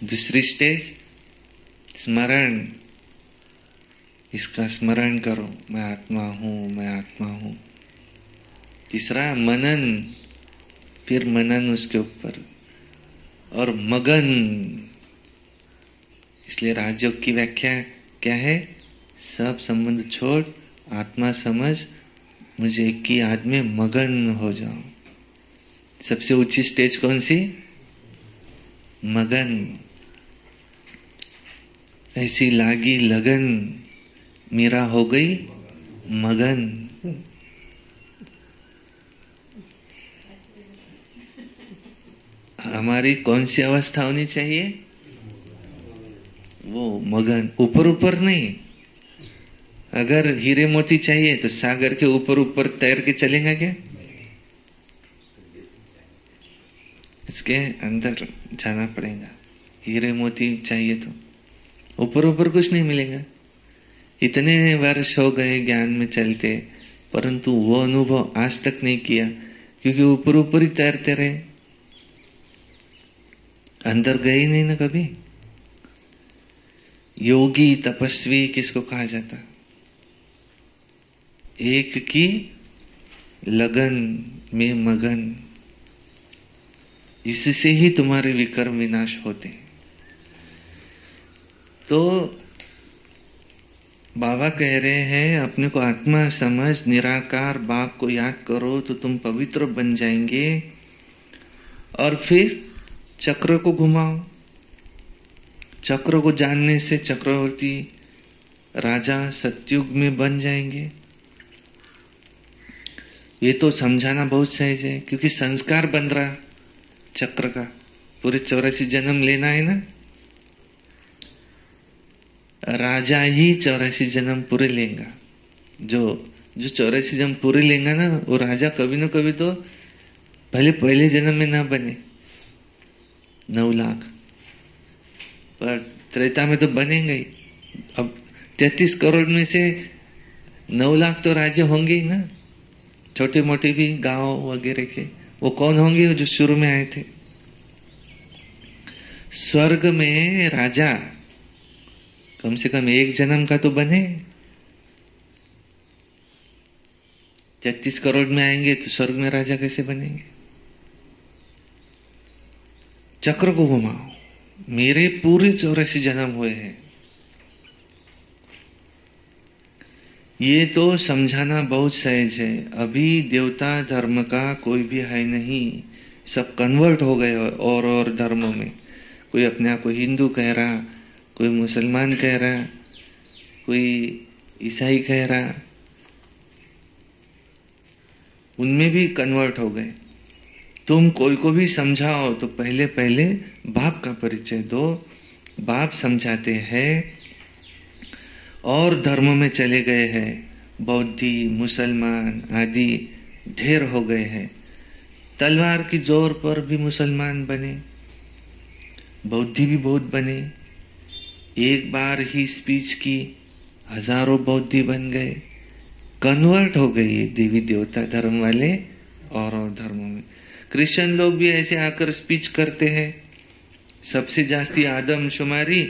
दूसरी स्टेज स्मरण, इसका स्मरण करो, मैं आत्मा हूं, मैं आत्मा हूं। तीसरा मनन, फिर मनन उसके ऊपर, और मगन। इसलिए राजयोग की व्याख्या क्या है? सब संबंध छोड़, आत्मा समझ, मुझे एक ही याद में मगन हो जाओ। सबसे ऊंची स्टेज कौन सी? मगन। ऐसी लागी लगन, मीरा हो गई मगन। हमारी कौन सी अवस्था होनी चाहिए? वो मगन, ऊपर ऊपर नहीं। अगर हीरे मोती चाहिए तो सागर के ऊपर ऊपर तैर के चलेगा क्या? इसके अंदर जाना पड़ेगा। हीरे मोती चाहिए तो ऊपर ऊपर कुछ नहीं मिलेगा। इतने वर्ष हो गए ज्ञान में चलते, परंतु वो अनुभव आज तक नहीं किया, क्योंकि ऊपर ऊपर ही तैरते रहे, अंदर गए ही नहीं ना कभी। योगी तपस्वी किसको कहा जाता? एक की लगन में मगन। इससे ही तुम्हारे विकर्म विनाश होते। तो बाबा कह रहे हैं, अपने को आत्मा समझ, निराकार बाप को याद करो तो तुम पवित्र बन जाएंगे। और फिर चक्र को घुमाओ। चक्र को जानने से चक्रवर्ती राजा सतयुग में बन जाएंगे। ये तो समझाना बहुत सहज है, क्योंकि संस्कार बन रहा चक्र का। पूरे 84 जन्म लेना है ना, राजा ही 84 जन्म पूरे लेगा। जो 84 जन्म पूरे लेगा ना, वो राजा कभी ना कभी तो भले पहले जन्म में ना बने 9 लाख, पर त्रेता में तो बनेंगे ही। अब 33 करोड़ में से 9 लाख तो राज्य होंगे ही ना, छोटे मोटे भी गांव वगैरह के। वो कौन होंगे? जो शुरू में आए थे। स्वर्ग में राजा कम से कम 1 जन्म का तो बने। 33 करोड़ में आएंगे तो स्वर्ग में राजा कैसे बनेंगे? चक्र को घुमाओ। मेरे पूरे 84 जन्म हुए हैं। ये तो समझाना बहुत सहज है। अभी देवता धर्म का कोई भी है नहीं, सब कन्वर्ट हो गए और धर्मों में। कोई अपने आप को हिंदू कह रहा, कोई मुसलमान कह रहा, कोई ईसाई कह रहा, उनमें भी कन्वर्ट हो गए। तुम कोई को भी समझाओ तो पहले पहले बाप का परिचय दो। बाप समझाते हैं और धर्म में चले गए हैं। बौद्धि, मुसलमान आदि ढेर हो गए हैं। तलवार की जोर पर भी मुसलमान बने, बौद्धि भी बहुत बने। एक बार ही स्पीच की, हजारों बौद्धि बन गए। कन्वर्ट हो गए देवी देवता धर्म वाले और धर्मों में। क्रिश्चियन लोग भी ऐसे आकर स्पीच करते हैं। सबसे जास्ती आदमशुमारी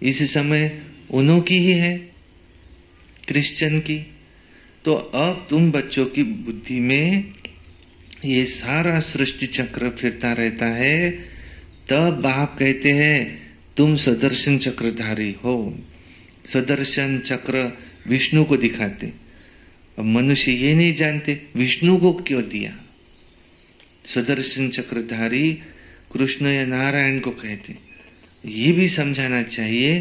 इस समय उन्हों की ही है, क्रिश्चियन की। तो अब तुम बच्चों की बुद्धि में ये सारा सृष्टि चक्र फिरता रहता है। तब बाप कहते हैं तुम सुदर्शन चक्रधारी हो। सुदर्शन चक्र विष्णु को दिखाते। अब मनुष्य ये नहीं जानते विष्णु को क्यों दिया। सुदर्शन चक्रधारी कृष्ण या नारायण को कहते। ये भी समझाना चाहिए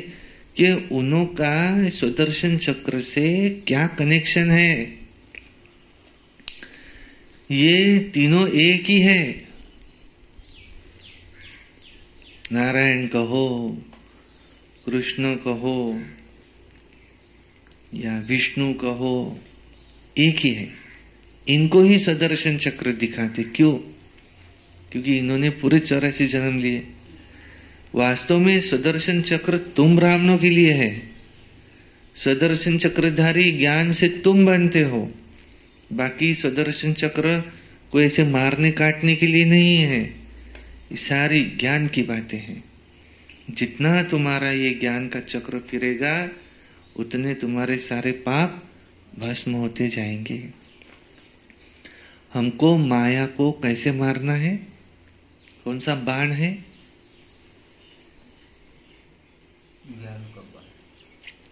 कि उन्हों का सुदर्शन चक्र से क्या कनेक्शन है। ये तीनों एक ही है। नारायण कहो, कृष्ण कहो या विष्णु कहो, एक ही है। इनको ही सुदर्शन चक्र दिखाते। क्यों? क्योंकि इन्होंने पूरे 84 जन्म लिए। वास्तव में सुदर्शन चक्र तुम ब्राह्मणों के लिए है। सुदर्शन चक्रधारी ज्ञान से तुम बनते हो। बाकी सुदर्शन चक्र कोई ऐसे मारने काटने के लिए नहीं है। ये सारी ज्ञान की बातें हैं। जितना तुम्हारा ये ज्ञान का चक्र फिरेगा उतने तुम्हारे सारे पाप भस्म होते जाएंगे। हमको माया को कैसे मारना है? कौन सा बाण है?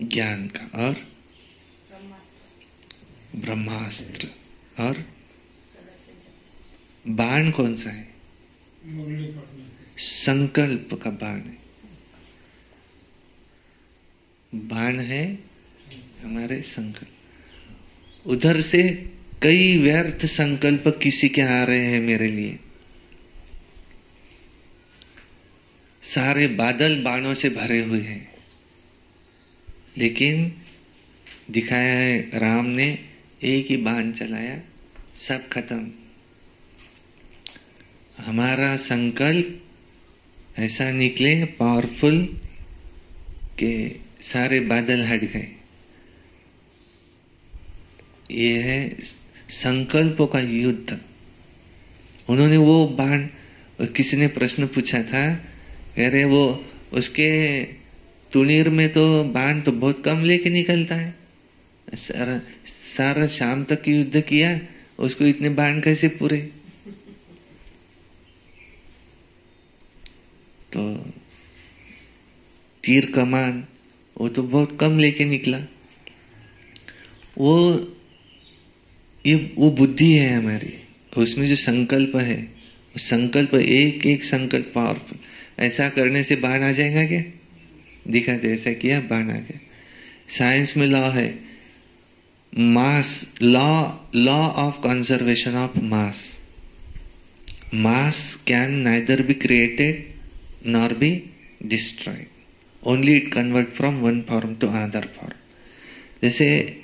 ज्ञान का। और ब्रह्मास्त्र। और बाण कौन सा है? संकल्प का बाण है। बाण है हमारे संकल्प। उधर से कई व्यर्थ संकल्प किसी के आ रहे हैं मेरे लिए। सारे बादल बाणों से भरे हुए हैं, लेकिन दिखाया है राम ने, एक ही बाण चलाया, सब खत्म। हमारा संकल्प ऐसा निकले पावरफुल कि सारे बादल हट गए। ये है संकल्पों का युद्ध। उन्होंने वो बाण, किसी ने प्रश्न पूछा था, अरे वो उसके तुणीर में तो बाण तो बहुत कम लेके निकलता है, सारा शाम तक युद्ध किया, उसको इतने बाण कैसे पूरे? तो तीर कमान वो तो बहुत कम लेके निकला। वो बुद्धि है हमारी, उसमें जो संकल्प है, संकल्प एक एक संकल्प पावरफुल। ऐसा करने से बाण आ जाएगा क्या? दिखाते ऐसा किया बाण आ गया। साइंस में लॉ है, mass law of conservation of mass. Mass can neither be created nor be destroyed, only it convert from one form to other form. जैसे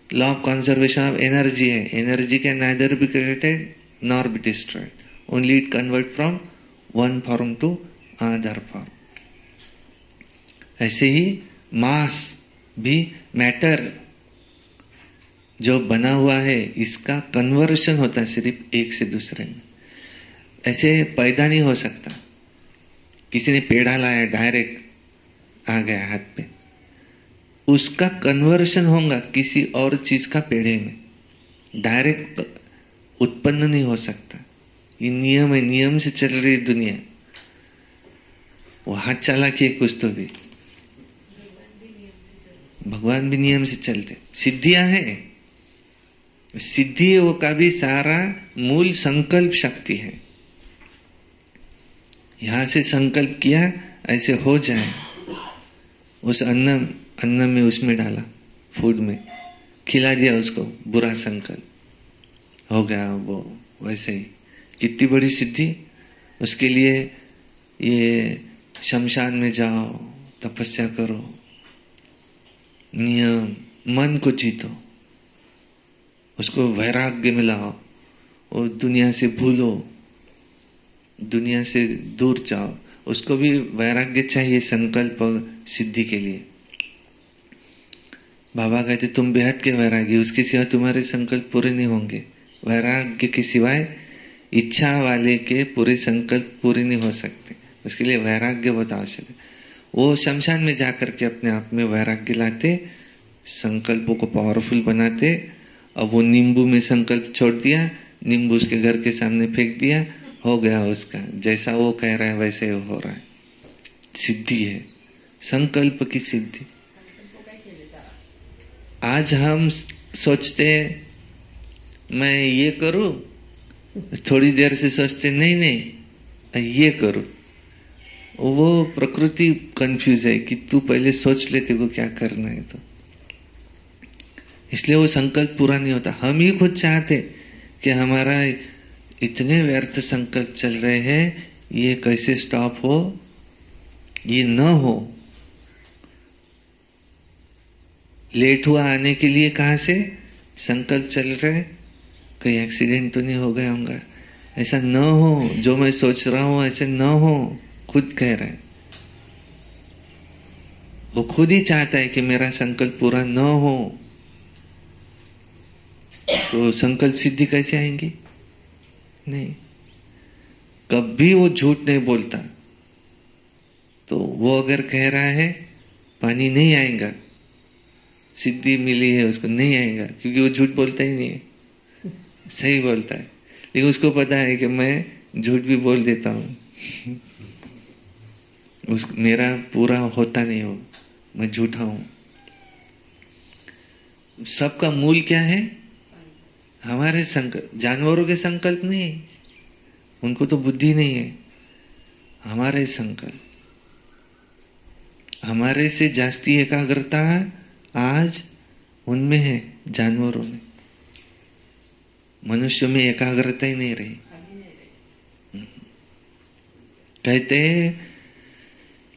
law of conservation of energy है, energy can neither be created nor be destroyed, only it convert from one form to other form. ऐसे ही मास भी, मैटर जो बना हुआ है, इसका कन्वर्शन होता है सिर्फ एक से दूसरे में। ऐसे पैदा नहीं हो सकता। किसी ने पेड़ा लाया, डायरेक्ट आ गया हाथ पे, उसका कन्वर्शन होगा किसी और चीज का पेड़े में, डायरेक्ट उत्पन्न नहीं हो सकता। ये नियम है, नियम से चल रही दुनिया। वो हाथ चला के कुछ तो भी, भगवान भी नियम से चलते। सिद्धियां है, सिद्धि वो का भी सारा मूल संकल्प शक्ति है। यहां से संकल्प किया ऐसे हो जाए। उस अन्न में उसमें डाला, फूड में खिला दिया उसको, बुरा संकल्प हो गया वो वैसे ही। कितनी बड़ी सिद्धि! उसके लिए ये शमशान में जाओ, तपस्या करो, नियम, मन को जीतो, उसको वैराग्य में लाओ, और दुनिया से भूलो, दुनिया से दूर जाओ। उसको भी वैराग्य चाहिए संकल्प सिद्धि के लिए। बाबा कहते तुम बेहद के वैराग्य, उसके सिवा तुम्हारे संकल्प पूरे नहीं होंगे। वैराग्य के सिवाय इच्छा वाले के पूरे संकल्प पूरे नहीं हो सकते। उसके लिए वैराग्य बहुत आवश्यक है। वो शमशान में जाकर के अपने आप में वैराग्य लाते, संकल्पों को पावरफुल बनाते। अब वो नींबू में संकल्प छोड़ दिया, नींबू उसके घर के सामने फेंक दिया, हो गया उसका, जैसा वो कह रहा है वैसे हो रहा है। सिद्धि है, संकल्प की सिद्धि। आज हम सोचते मैं ये करूं, थोड़ी देर से सोचते नहीं ये करूं। वो प्रकृति कंफ्यूज है कि तू पहले सोच ले तेरे को क्या करना है। तो इसलिए वो संकल्प पूरा नहीं होता। हम ही खुद चाहते कि हमारा इतने व्यर्थ संकल्प चल रहे हैं, ये कैसे स्टॉप हो, ये न हो। लेट हुआ आने के लिए, कहां से संकल्प चल रहे, कहीं एक्सीडेंट तो नहीं हो गया होगा, ऐसा न हो, जो मैं सोच रहा हूं ऐसे न हो, खुद कह रहा है। वो खुद ही चाहता है कि मेरा संकल्प पूरा न हो। तो संकल्प सिद्धि कैसे आएंगी? नहीं, कभी वो झूठ नहीं बोलता। तो वो अगर कह रहा है पानी नहीं आएगा, सिद्धि मिली है उसको, नहीं आएगा, क्योंकि वो झूठ बोलता ही नहीं है, सही बोलता है। लेकिन उसको पता है कि मैं झूठ भी बोल देता हूँ, मेरा पूरा होता नहीं हो, मैं झूठा हूं। सबका मूल क्या है? हमारे संकल्प। जानवरों के संकल्प नहीं, उनको तो बुद्धि नहीं है। हमारे संकल्प, हमारे से जास्ती एकाग्रता आज उनमें है, जानवरों में। मनुष्य में एकाग्रता ही नहीं रही। कहते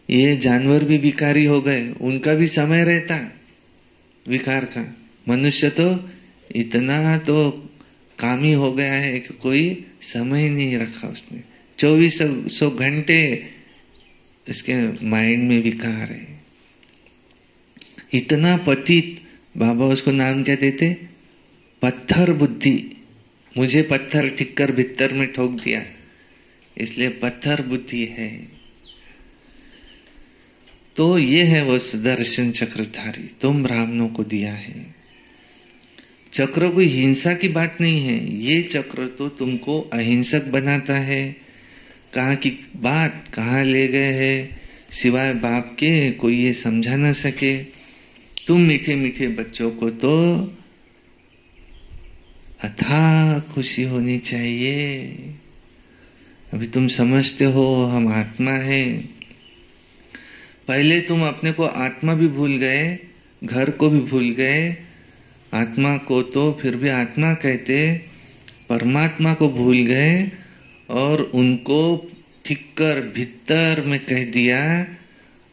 ये जानवर भी विकारी हो गए, उनका भी समय रहता विकार का। मनुष्य तो इतना तो कामी हो गया है कि कोई समय नहीं रखा उसने। 2400 घंटे इसके माइंड में विकार है। इतना पतित, बाबा उसको नाम क्या देते? पत्थर बुद्धि। मुझे पत्थर ठिक्कर भीतर में ठोक दिया, इसलिए पत्थर बुद्धि है। तो ये है वो सुदर्शन चक्रधारी, तुम ब्राह्मणों को दिया है। चक्र कोई हिंसा की बात नहीं है, ये चक्र तो तुमको अहिंसक बनाता है। कहाँ की बात कहाँ ले गए है, सिवाय बाप के कोई ये समझा ना सके। तुम मीठे मीठे बच्चों को तो अथाह खुशी होनी चाहिए। अभी तुम समझते हो हम आत्मा है। पहले तुम अपने को आत्मा भी भूल गए, घर को भी भूल गए। आत्मा को तो फिर भी आत्मा कहते, परमात्मा को भूल गए और उनको ठिक्कर भीतर में कह दिया।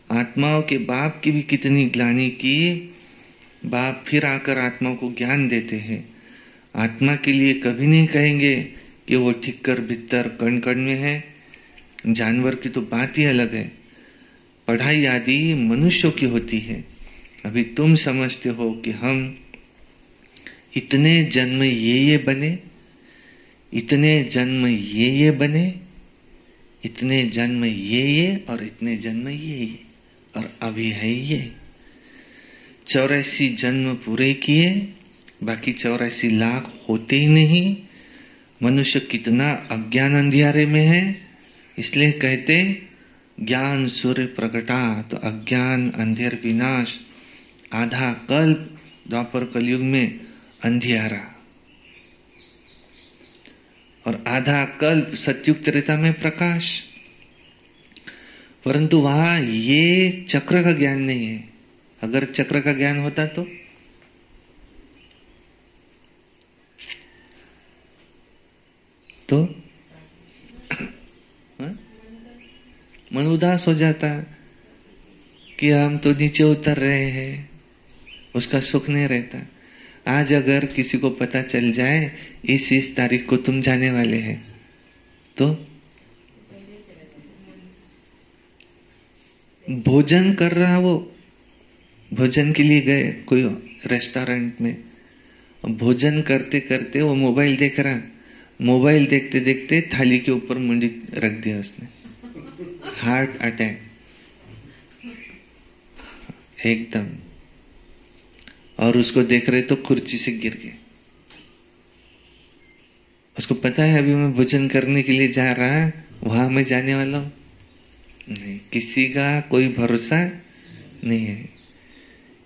आत्माओं के बाप की भी कितनी ग्लानि की। बाप फिर आकर आत्मा को ज्ञान देते हैं। आत्मा के लिए कभी नहीं कहेंगे कि वो ठिक्कर भीतर कण कण में है। जानवर की तो बात ही अलग है। पढ़ाई आदि मनुष्यों की होती है। अभी तुम समझते हो कि हम इतने जन्म ये बने, इतने जन्म ये बने, इतने जन्म ये और इतने जन्म ये और अभी है ये। 84 जन्म पूरे किए, बाकी 84 लाख होते ही नहीं। मनुष्य कितना अज्ञान अंधियारे में है। इसलिए कहते ज्ञान सूर्य प्रकटा, तो अज्ञान अंधेर विनाश। आधा कल्प द्वापर कलयुग में अंधियारा और आधा कल्प सतयुग त्रेता में प्रकाश। परंतु वहां ये चक्र का ज्ञान नहीं है। अगर चक्र का ज्ञान होता तो मन उदास हो जाता कि हम तो नीचे उतर रहे हैं, उसका सुख नहीं रहता। आज अगर किसी को पता चल जाए इस तारीख को तुम जाने वाले हैं, तो भोजन कर रहा, वो भोजन के लिए गए कोई रेस्टोरेंट में, भोजन करते करते वो मोबाइल देख रहा। मोबाइल देखते देखते थाली के ऊपर मुंडी रख दिया उसने, हार्ट अटैक एकदम। और उसको देख रहे तो कुर्सी से गिर गए। उसको पता है अभी मैं भोजन करने के लिए जा रहा, वहां मैं जाने वाला हूं नहीं। किसी का कोई भरोसा नहीं है।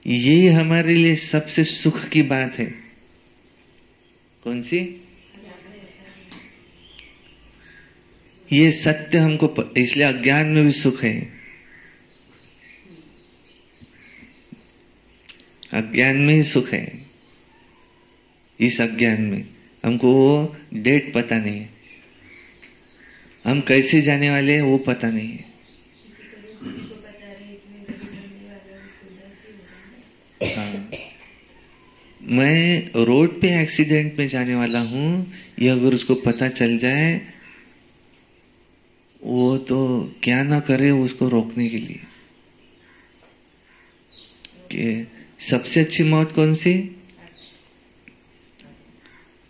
ये हमारे लिए सबसे सुख की बात है। कौन सी? ये सत्य हमको, इसलिए अज्ञान में भी सुख है। अज्ञान में ही सुख है। इस अज्ञान में हमको वो डेट पता नहीं है, हम कैसे जाने वाले हैं वो पता नहीं है। हाँ, मैं रोड पे एक्सीडेंट में जाने वाला हूं, ये अगर उसको पता चल जाए, वो तो क्या ना करे उसको रोकने के लिए। कि सबसे अच्छी मौत कौन सी?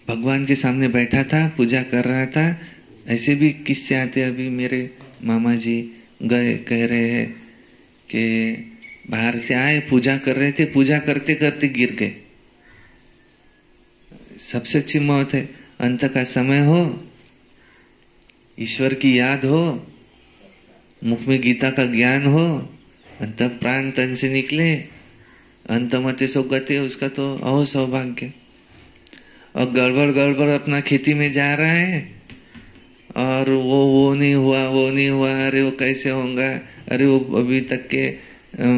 भगवान के सामने बैठा था, पूजा कर रहा था। ऐसे भी किस्से आते। अभी मेरे मामा जी गए, कह रहे हैं कि बाहर से आए, पूजा कर रहे थे, पूजा करते करते गिर गए। सबसे अच्छी मौत है। अंत का समय हो, ईश्वर की याद हो, मुख में गीता का ज्ञान हो, तब प्राण तन से निकले, अंत मते सो गते, उसका तो अहो सौभाग्य। और गड़बड़ गड़बड़ अपना खेती में जा रहा है और वो नहीं हुआ, वो नहीं हुआ, अरे वो कैसे होगा, अरे वो अभी तक के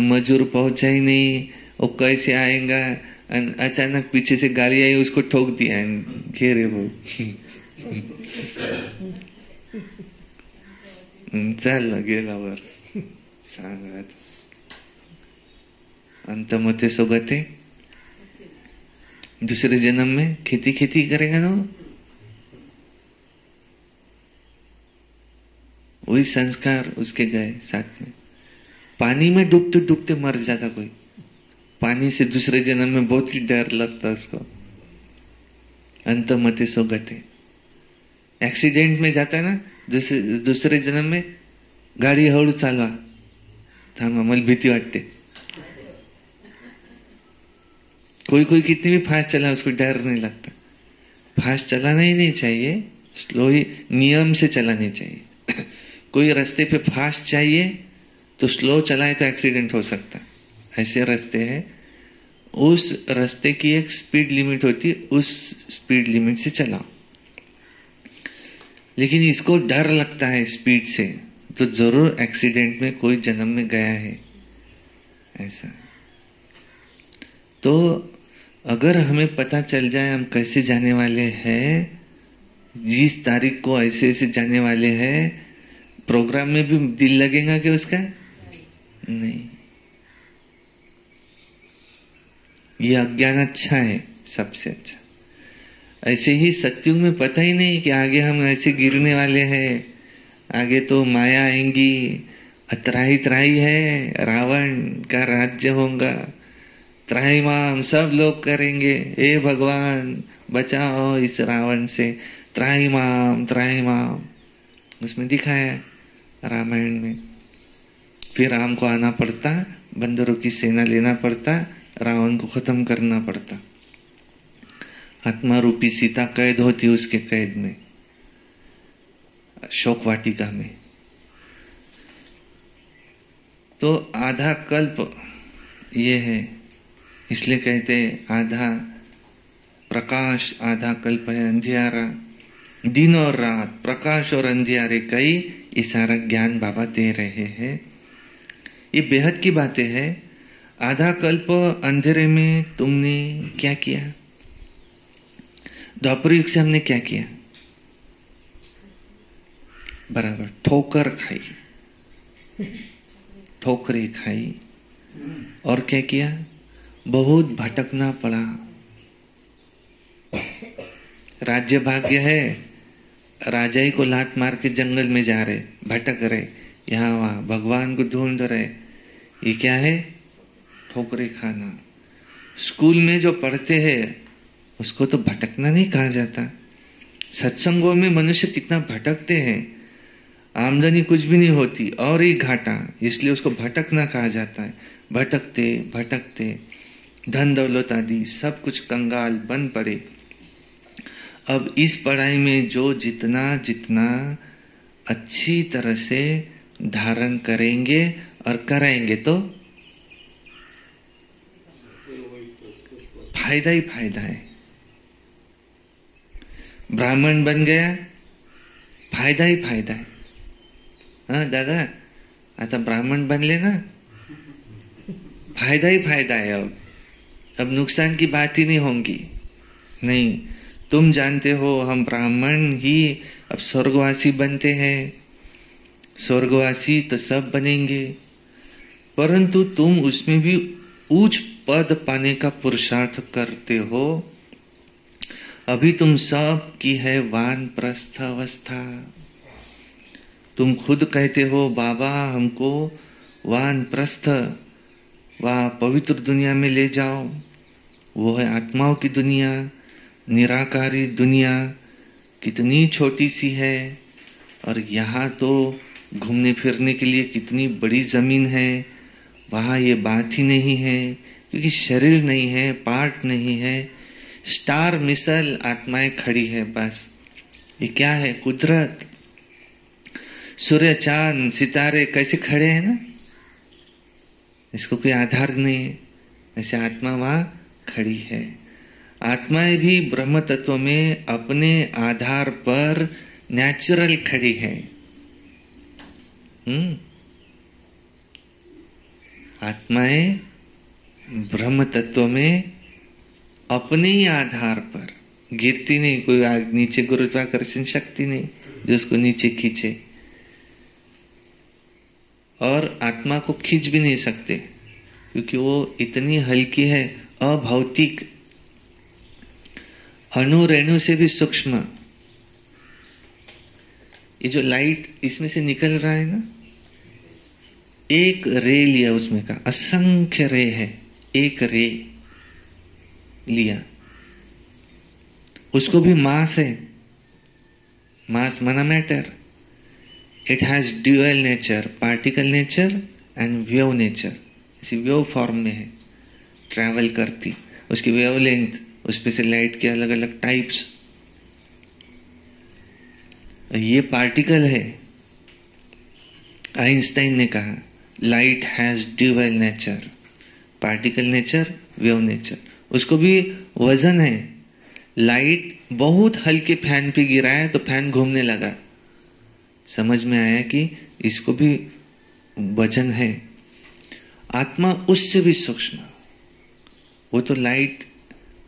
मजूर पहुंचा ही नहीं, वो कैसे आएगा, अचानक पीछे से गाड़ी आई, उसको ठोक दिया, घेरे वो चल गेला वर सांगत अंत मते सो गते। दूसरे जन्म में खेती खेती करेगा ना, वही संस्कार उसके गए साथ में। पानी में डूबते डूबते मर जाता कोई, पानी से दूसरे जन्म में बहुत ही डर लगता उसको। अंत मते सो गते। एक्सीडेंट में जाता है ना, दूसरे जन्म में गाडी हळू चालवा, थांबा मला भीती वाटते। कोई कोई कितनी भी फास्ट चला उसको डर नहीं लगता। फास्ट चलाना ही नहीं चाहिए, स्लो ही नियम से चलानी चाहिए। कोई रास्ते पे फास्ट चाहिए तो स्लो चलाए तो एक्सीडेंट हो सकता है, ऐसे रास्ते हैं। उस रास्ते की एक स्पीड लिमिट होती है, उस स्पीड लिमिट से चलाओ। लेकिन इसको डर लगता है स्पीड से, तो जरूर एक्सीडेंट में कोई जन्म में गया है ऐसा। तो अगर हमें पता चल जाए हम कैसे जाने वाले हैं, जिस तारीख को ऐसे ऐसे जाने वाले हैं, प्रोग्राम में भी दिल लगेगा कि उसका नहीं। ये अज्ञान अच्छा है, सबसे अच्छा। ऐसे ही सत्युग में पता ही नहीं कि आगे हम ऐसे गिरने वाले हैं, आगे तो माया आएंगी, अतराही त्राही है, रावण का राज्य होगा, त्राहिमाम सब लोग करेंगे, हे भगवान बचाओ इस रावण से, त्राहिमाम त्राहिमाम, उसमें दिखाया रामायण में। फिर राम को आना पड़ता, बंदरों की सेना लेना पड़ता, रावण को खत्म करना पड़ता। आत्मा रूपी सीता कैद होती उसके कैद में, शोक वाटिका में। तो आधा कल्प ये है, इसलिए कहते आधा प्रकाश आधा कल्प है अंधियारा। दिन और रात, प्रकाश और अंधियारे कई, ये सारा ज्ञान बाबा दे रहे हैं। ये बेहद की बातें हैं। आधा कल्प अंधेरे में तुमने क्या किया? द्वापर युग से हमने क्या किया? बराबर ठोकर खाई, ठोकरे खाई, और क्या किया? बहुत भटकना पड़ा। राज्य भाग्य है, राजाई को लात मार के जंगल में जा रहे, भटक रहे, यहाँ वहां भगवान को ढूंढ रहे। ये क्या है? ठोकरे खाना। स्कूल में जो पढ़ते हैं उसको तो भटकना नहीं कहा जाता। सत्संगों में मनुष्य कितना भटकते हैं, आमदनी कुछ भी नहीं होती और ही घाटा, इसलिए उसको भटकना कहा जाता है। भटकते भटकते धन दौलत आदि सब कुछ कंगाल बन पड़े। अब इस पढ़ाई में जो जितना जितना अच्छी तरह से धारण करेंगे और कराएंगे तो फायदा ही फायदा है। ब्राह्मण बन गया, फायदा ही फायदा है। हाँ दादा, आता ब्राह्मण बनले ना, फायदा ही फायदा है। अब नुकसान की बात ही नहीं होगी। नहीं, तुम जानते हो हम ब्राह्मण ही अब स्वर्गवासी बनते हैं। स्वर्गवासी तो सब बनेंगे, परंतु तुम उसमें भी उच्च पद पाने का पुरुषार्थ करते हो। अभी तुम सब की है वानप्रस्थ अवस्था। तुम खुद कहते हो बाबा हमको वानप्रस्थ व पवित्र दुनिया में ले जाओ। वो है आत्माओं की दुनिया, निराकारी दुनिया, कितनी छोटी सी है। और यहाँ तो घूमने फिरने के लिए कितनी बड़ी जमीन है। वहाँ ये बात ही नहीं है, क्योंकि शरीर नहीं है, पार्ट नहीं है। स्टार मिसल आत्माएं खड़ी है बस। ये क्या है? कुदरत। सूर्य चांद सितारे कैसे खड़े हैं ना, इसको कोई आधार नहीं है, ऐसे आत्मा वहां खड़ी है। आत्माएं भी ब्रह्म तत्व में अपने आधार पर नेचुरल खड़ी है। आत्माएं ब्रह्म तत्व में अपने ही आधार पर गिरती नहीं, कोई नीचे गुरुत्वाकर्षण शक्ति नहीं जो उसको नीचे खींचे, और आत्मा को खींच भी नहीं सकते क्योंकि वो इतनी हल्की है, अभौतिक, अणु रेणु से भी सूक्ष्म। ये जो लाइट इसमें से निकल रहा है ना, एक रे लिया उसमें का, असंख्य रे है, एक रे लिया, उसको भी मास है। मास माना matter. It has dual nature, particle nature and wave nature. इसी वेव फॉर्म में है, ट्रैवल करती, उसकी वेव लेंथ, उस पे से लाइट के अलग अलग टाइप्स। ये पार्टिकल है। आइंस्टाइन ने कहा light has dual nature, particle nature, wave nature. उसको भी वजन है। लाइट बहुत हल्के फैन पे गिरा है तो फैन घूमने लगा, समझ में आया कि इसको भी वजन है। आत्मा उससे भी सूक्ष्म, वो तो लाइट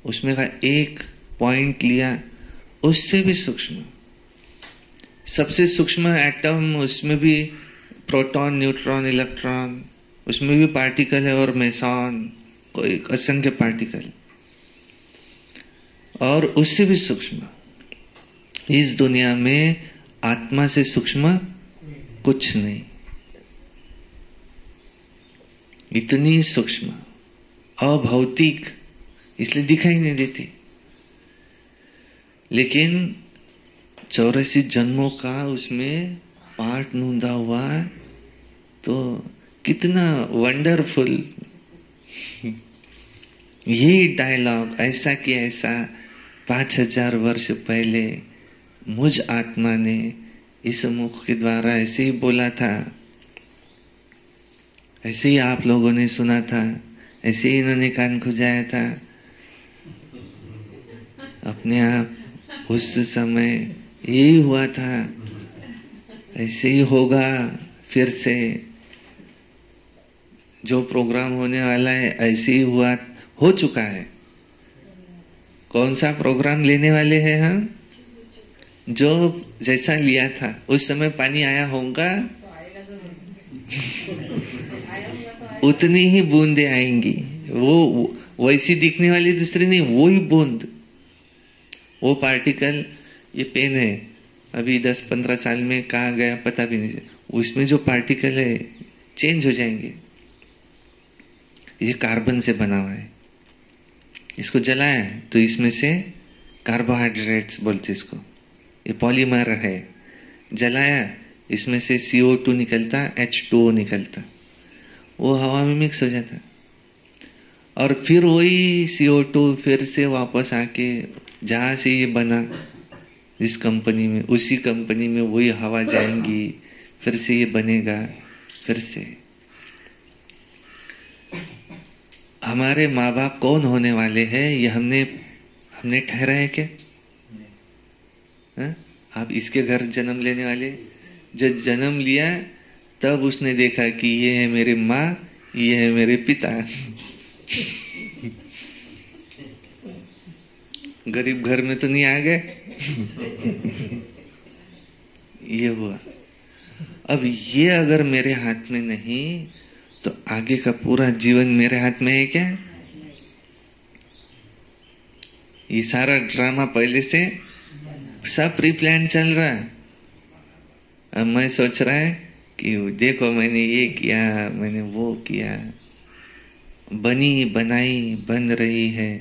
उसमें का एक पॉइंट लिया, उससे भी सूक्ष्म, सबसे सूक्ष्म एटम, उसमें भी प्रोटॉन, न्यूट्रॉन, इलेक्ट्रॉन, उसमें भी पार्टिकल है, और मेसॉन, कोई असंख्य पार्टिकल, और उससे भी सूक्ष्म। इस दुनिया में आत्मा से सूक्ष्म कुछ नहीं, इतनी सूक्ष्म, अभौतिक, इसलिए दिखाई नहीं देती। लेकिन 84 जन्मों का उसमें पार्ट नूंदा हुआ है, तो कितना वंडरफुल। यही डायलॉग ऐसा कि ऐसा 5000 वर्ष पहले मुझ आत्मा ने इस मुख के द्वारा ऐसे ही बोला था, ऐसे ही आप लोगों ने सुना था, ऐसे ही इन्होंने कान खुजाया था अपने आप। उस समय यही हुआ था, ऐसे ही होगा, फिर से जो प्रोग्राम होने वाला है ऐसे ही हुआ, हो चुका है। कौन सा प्रोग्राम लेने वाले हैं हम? जो जैसा लिया था उस समय पानी आया होगा, उतनी ही बूंदे आएंगी। वो वैसी दिखने वाली दूसरी नहीं, वो ही बूंद, वो पार्टिकल। ये पेन है, अभी 10-15 साल में कहाँ गया पता भी नहीं, उसमें जो पार्टिकल है चेंज हो जाएंगे। ये कार्बन से बना हुआ है, इसको जलाया तो इसमें से कार्बोहाइड्रेट्स बोलते इसको, ये पॉलीमर है। जलाया इसमें से CO2 निकलता, H2O निकलता, वो हवा में मिक्स हो जाता, और फिर वही CO2 फिर से वापस आके जहां से ये बना, जिस कंपनी में, उसी कंपनी में वही हवा जाएंगी, फिर से ये बनेगा, फिर से। हमारे माँ बाप कौन होने वाले हैं ये हमने ठहरा है क्या? आप इसके घर जन्म लेने वाले, जब जन्म लिया तब उसने देखा कि ये है मेरी माँ, ये है मेरे पिता। गरीब घर में तो नहीं आ गए। ये हुआ। अब ये अगर मेरे हाथ में नहीं तो आगे का पूरा जीवन मेरे हाथ में है क्या? ये सारा ड्रामा पहले से सब प्री प्लान चल रहा है। अब मैं सोच रहा है कि देखो मैंने ये किया, मैंने वो किया, बनी बनाई बन रही है।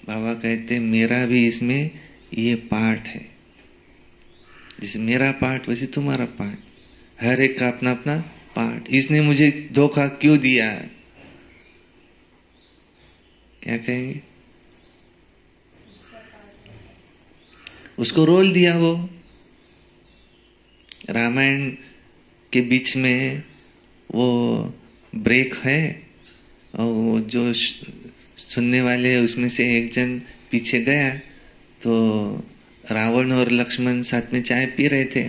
बाबा कहते मेरा भी इसमें ये पार्ट है, जैसे मेरा पार्ट वैसे तुम्हारा पार्ट, हर एक का अपना अपना पार्ट। इसने मुझे धोखा क्यों दिया? क्या कहेंगे? उसको रोल दिया वो। रामायण के बीच में वो ब्रेक है और वो जो सुनने वाले हैं उसमें से एक जन पीछे गया तो रावण और लक्ष्मण साथ में चाय पी रहे थे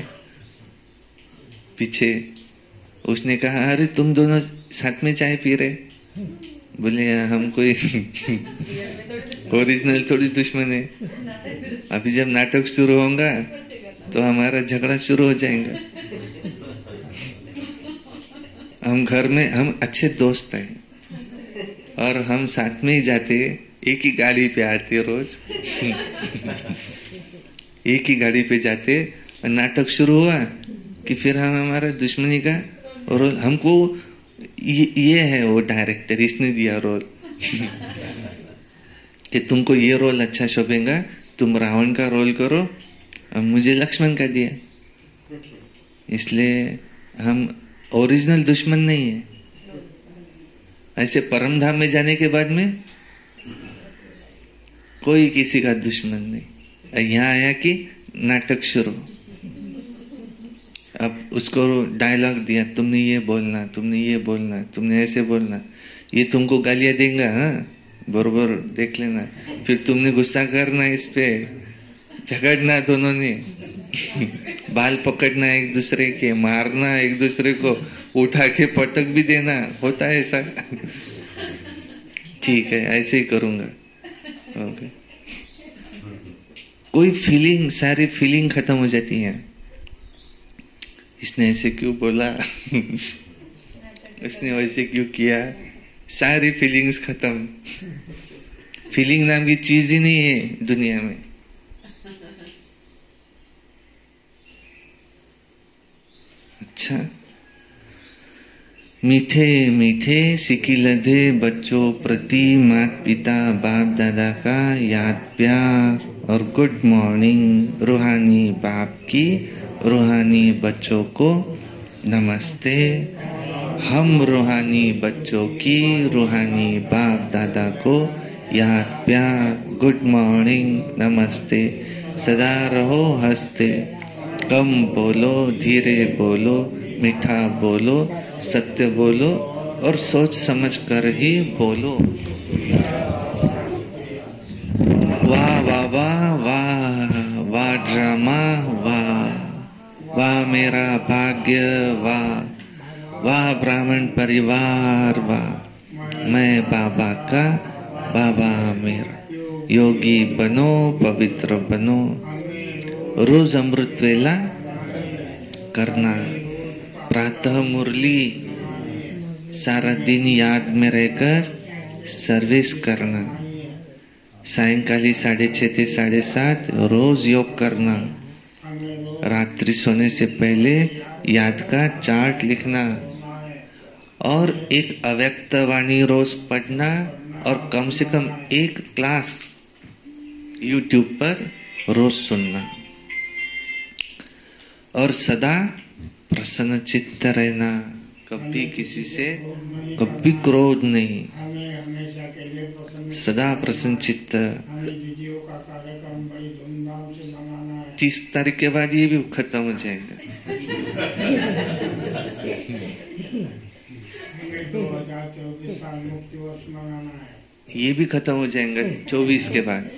पीछे। उसने कहा, अरे तुम दोनों साथ में चाय पी रहे? बोले हम कोई ओरिजिनल थोड़ी दुश्मन है, अभी जब नाटक शुरू होगा तो हमारा झगड़ा शुरू हो जाएगा। हम घर में हम अच्छे दोस्त हैं और हम साथ में ही जाते, एक ही गाड़ी पे आते रोज एक ही गाड़ी पे जाते और नाटक शुरू हुआ कि फिर हम हमारा दुश्मनी का रोल, हमको ये है वो डायरेक्टर इसने दिया रोल कि तुमको ये रोल अच्छा शोभेगा, तुम रावण का रोल करो और मुझे लक्ष्मण का दिया। इसलिए हम ओरिजिनल दुश्मन नहीं है। ऐसे परम धाम में जाने के बाद में कोई किसी का दुश्मन नहीं। यहाँ आया कि नाटक शुरू, अब उसको डायलॉग दिया, तुमने ये बोलना, तुमने ये बोलना, तुमने ऐसे बोलना, ये तुमको गालियां देगा, हाँ बरोबर देख लेना, फिर तुमने गुस्सा करना, इस पे झगड़ना दोनों ने बाल पकड़ना एक दूसरे के, मारना एक दूसरे को, उठा के पटक भी देना, होता है ऐसा ठीक है ऐसे ही करूंगा। ओके। कोई फीलिंग, सारी फीलिंग खत्म हो जाती है। इसने ऐसे क्यों बोला उसने वैसे क्यों किया, सारी फीलिंग्स खत्म। फीलिंग नाम की चीज ही नहीं है दुनिया में। अच्छा, मीठे मीठे सिकिलधे बच्चों प्रति माता पिता बाप दादा का याद प्यार और गुड मॉर्निंग। रूहानी बाप की रूहानी बच्चों को नमस्ते। हम रूहानी बच्चों की रूहानी बाप दादा को याद प्यार, गुड मॉर्निंग, नमस्ते। सदा रहो हंसते, कम बोलो, धीरे बोलो, मीठा बोलो, सत्य बोलो और सोच समझ कर ही बोलो। वाह वाह वाह वाह वाह ड्रामा, वाह वाह मेरा भाग्य, वाह वाह ब्राह्मण परिवार, वाह मैं बाबा का, बाबा मेरा। योगी बनो, पवित्र बनो, रोज अमृत वेला करना, प्रातः मुरली, सारा दिन याद में रहकर सर्विस करना, सायंकाली 6:30 से 7:30 रोज योग करना, रात्रि सोने से पहले याद का चार्ट लिखना और एक अव्यक्त वाणी रोज पढ़ना और कम से कम एक क्लास YouTube पर रोज सुनना और सदा प्रसन्न चित्त रहना, कभी किसी से कभी क्रोध नहीं, सदा प्रसन्न चित्त। 30 तारीख के बाद ये भी खत्म हो जाएगा 2024 साल मुक्ति वर्ष मनाना है, ये भी खत्म हो जाएगा 24 के बाद।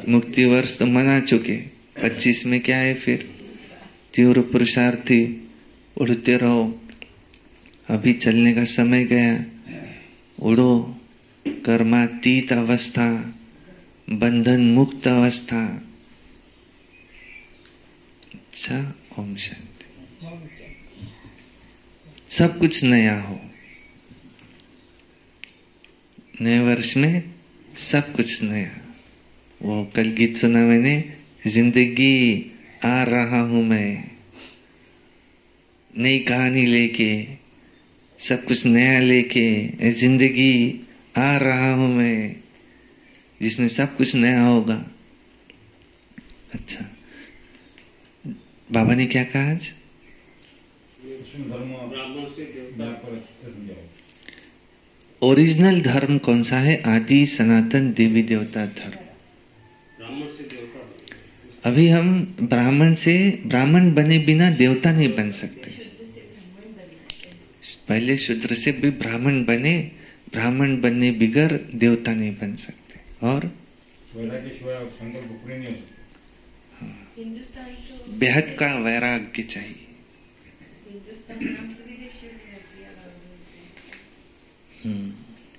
मुक्ति वर्ष तो मना चुके, 25 में क्या है फिर? तीव्र पुरुषार्थी, उड़ते रहो, अभी चलने का समय गया, उड़ो, कर्मातीत अवस्था, बंधन मुक्त अवस्था। अच्छा, ओम शांति। सब कुछ नया हो, नए वर्ष में सब कुछ नया। वो कल गीत सुना मैंने, जिंदगी आ रहा हूं मैं, नई कहानी लेके, सब कुछ नया लेके, जिंदगी आ रहा हूं मैं, जिसमें सब कुछ नया होगा। अच्छा, बाबा ने क्या कहा आज? ओरिजिनल धर्म कौन सा है? आदि सनातन देवी देवता धर्म। अभी हम ब्राह्मण बने बिना देवता नहीं बन सकते। पहले शूद्र से भी ब्राह्मण बने, ब्राह्मण बनने बिगर देवता नहीं बन सकते। और बेहद का वैराग्य चाहिए।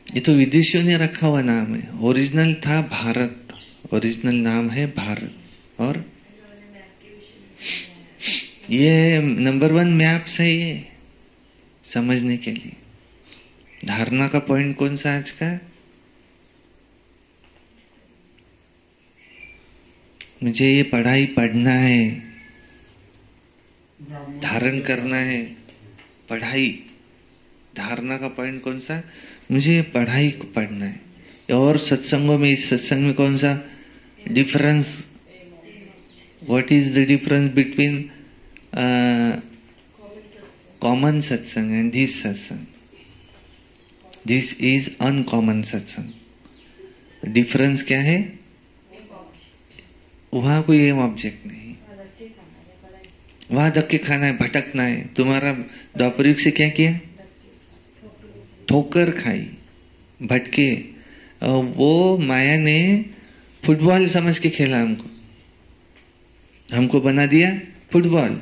ये तो विदेशियों ने रखा हुआ नाम है, ओरिजिनल था भारत, ओरिजिनल नाम है भारत। और ये नंबर 1 मैप्स है ये समझने के लिए। धारणा का पॉइंट कौन सा आज का? मुझे ये पढ़ाई पढ़ना है, धारण करना है। पढ़ाई, धारणा का पॉइंट कौन सा? मुझे ये पढ़ाई को पढ़ना है। और सत्संगों में, इस सत्संग में कौन सा difference? What is the difference between common सत्संग एंड दिस सत्संग? दिस इज अनकॉमन सत्संग। डिफरेंस क्या है? वहां कोई एम ऑब्जेक्ट नहीं, वहां धक्के खाना है, भटकना है। तुम्हारा द्वापर युग से क्या किया? ठोकर खाई, भटके। वो माया ने फुटबॉल समझ के खेला हमको बना दिया फुटबॉल।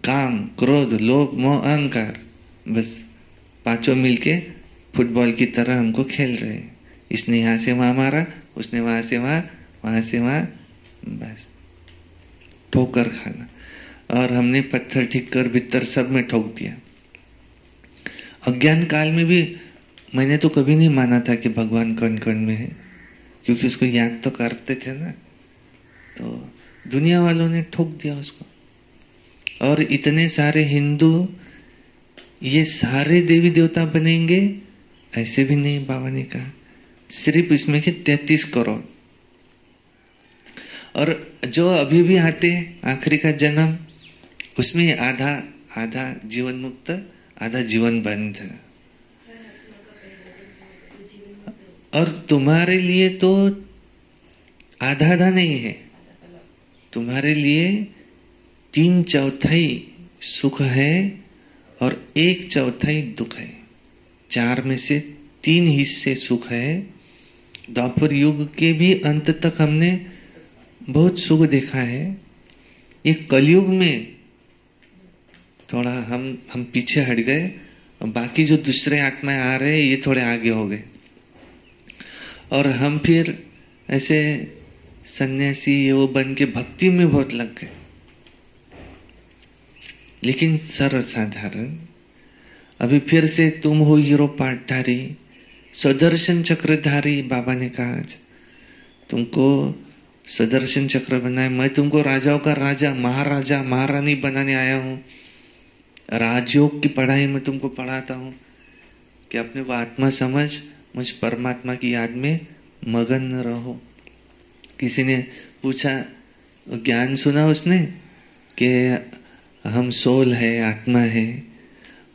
काम, क्रोध, लोभ, मोह, अहंकार, बस पांचों मिलके फुटबॉल की तरह हमको खेल रहे हैं। इसने यहां से वहां मारा, उसने वहां से वहां से वहां, बस ठोकर खाना। और हमने पत्थर ठीक कर भीतर सब में ठोक दिया। अज्ञान काल में भी मैंने तो कभी नहीं माना था कि भगवान कण कण में है, क्योंकि उसको याद तो करते थे ना। तो दुनिया वालों ने ठोक दिया उसको। और इतने सारे हिंदू ये सारे देवी देवता बनेंगे ऐसे भी नहीं, बाबा ने कहा। सिर्फ इसमें के 33 करोड़। और जो अभी भी आते आखिरी का जन्म, उसमें आधा जीवन मुक्त, आधा जीवन बंद। और तुम्हारे लिए तो आधा नहीं है, तुम्हारे लिए 3/4 सुख है और 1/4 दुख है। 4 में से 3 हिस्से सुख है। द्वापर युग के भी अंत तक हमने बहुत सुख देखा है। ये कलयुग में थोड़ा हम पीछे हट गए, और बाकी जो दूसरे आत्माएं आ रहे हैं ये थोड़े आगे हो गए। और हम फिर ऐसे सन्यासी ये वो बन के भक्ति में बहुत लग गए। लेकिन सर्वसाधारण अभी फिर से तुम हो हीरो पाठधारी, सुदर्शन चक्रधारी। बाबा ने कहा आज तुमको सुदर्शन चक्र बनाए, मैं तुमको राजाओं का राजा, महाराजा, महारानी बनाने आया हूं। राजयोग की पढ़ाई में तुमको पढ़ाता हूं कि अपने को आत्मा समझ, मुझ परमात्मा की याद में मगन रहो। किसी ने पूछा, ज्ञान सुना उसने कि हम सोल है, आत्मा है,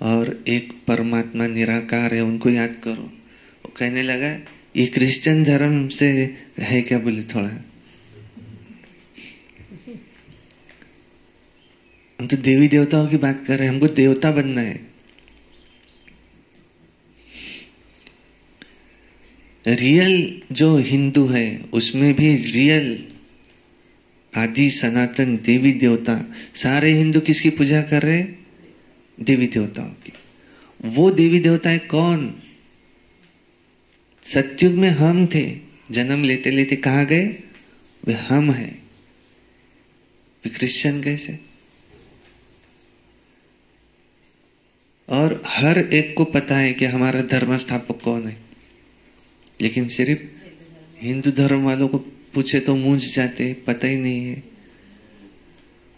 और एक परमात्मा निराकार है, उनको याद करो। वो कहने लगा ये क्रिश्चियन धर्म से है क्या? बोले थोड़ा, हम तो देवी देवताओं की बात कर रहे हैं, हमको देवता बनना है। रियल जो हिंदू है उसमें भी रियल आदि सनातन देवी देवता, सारे हिंदू किसकी पूजा कर रहे? देवी देवताओं की। वो देवी देवता है कौन? सतयुग में हम थे, जन्म लेते लेते कहाँ गए? वे हम है। क्रिश्चियन कैसे? और हर एक को पता है कि हमारा धर्म स्थापक कौन है, लेकिन सिर्फ हिंदू धर्म वालों को पूछे तो मूंझ जाते, पता ही नहीं है।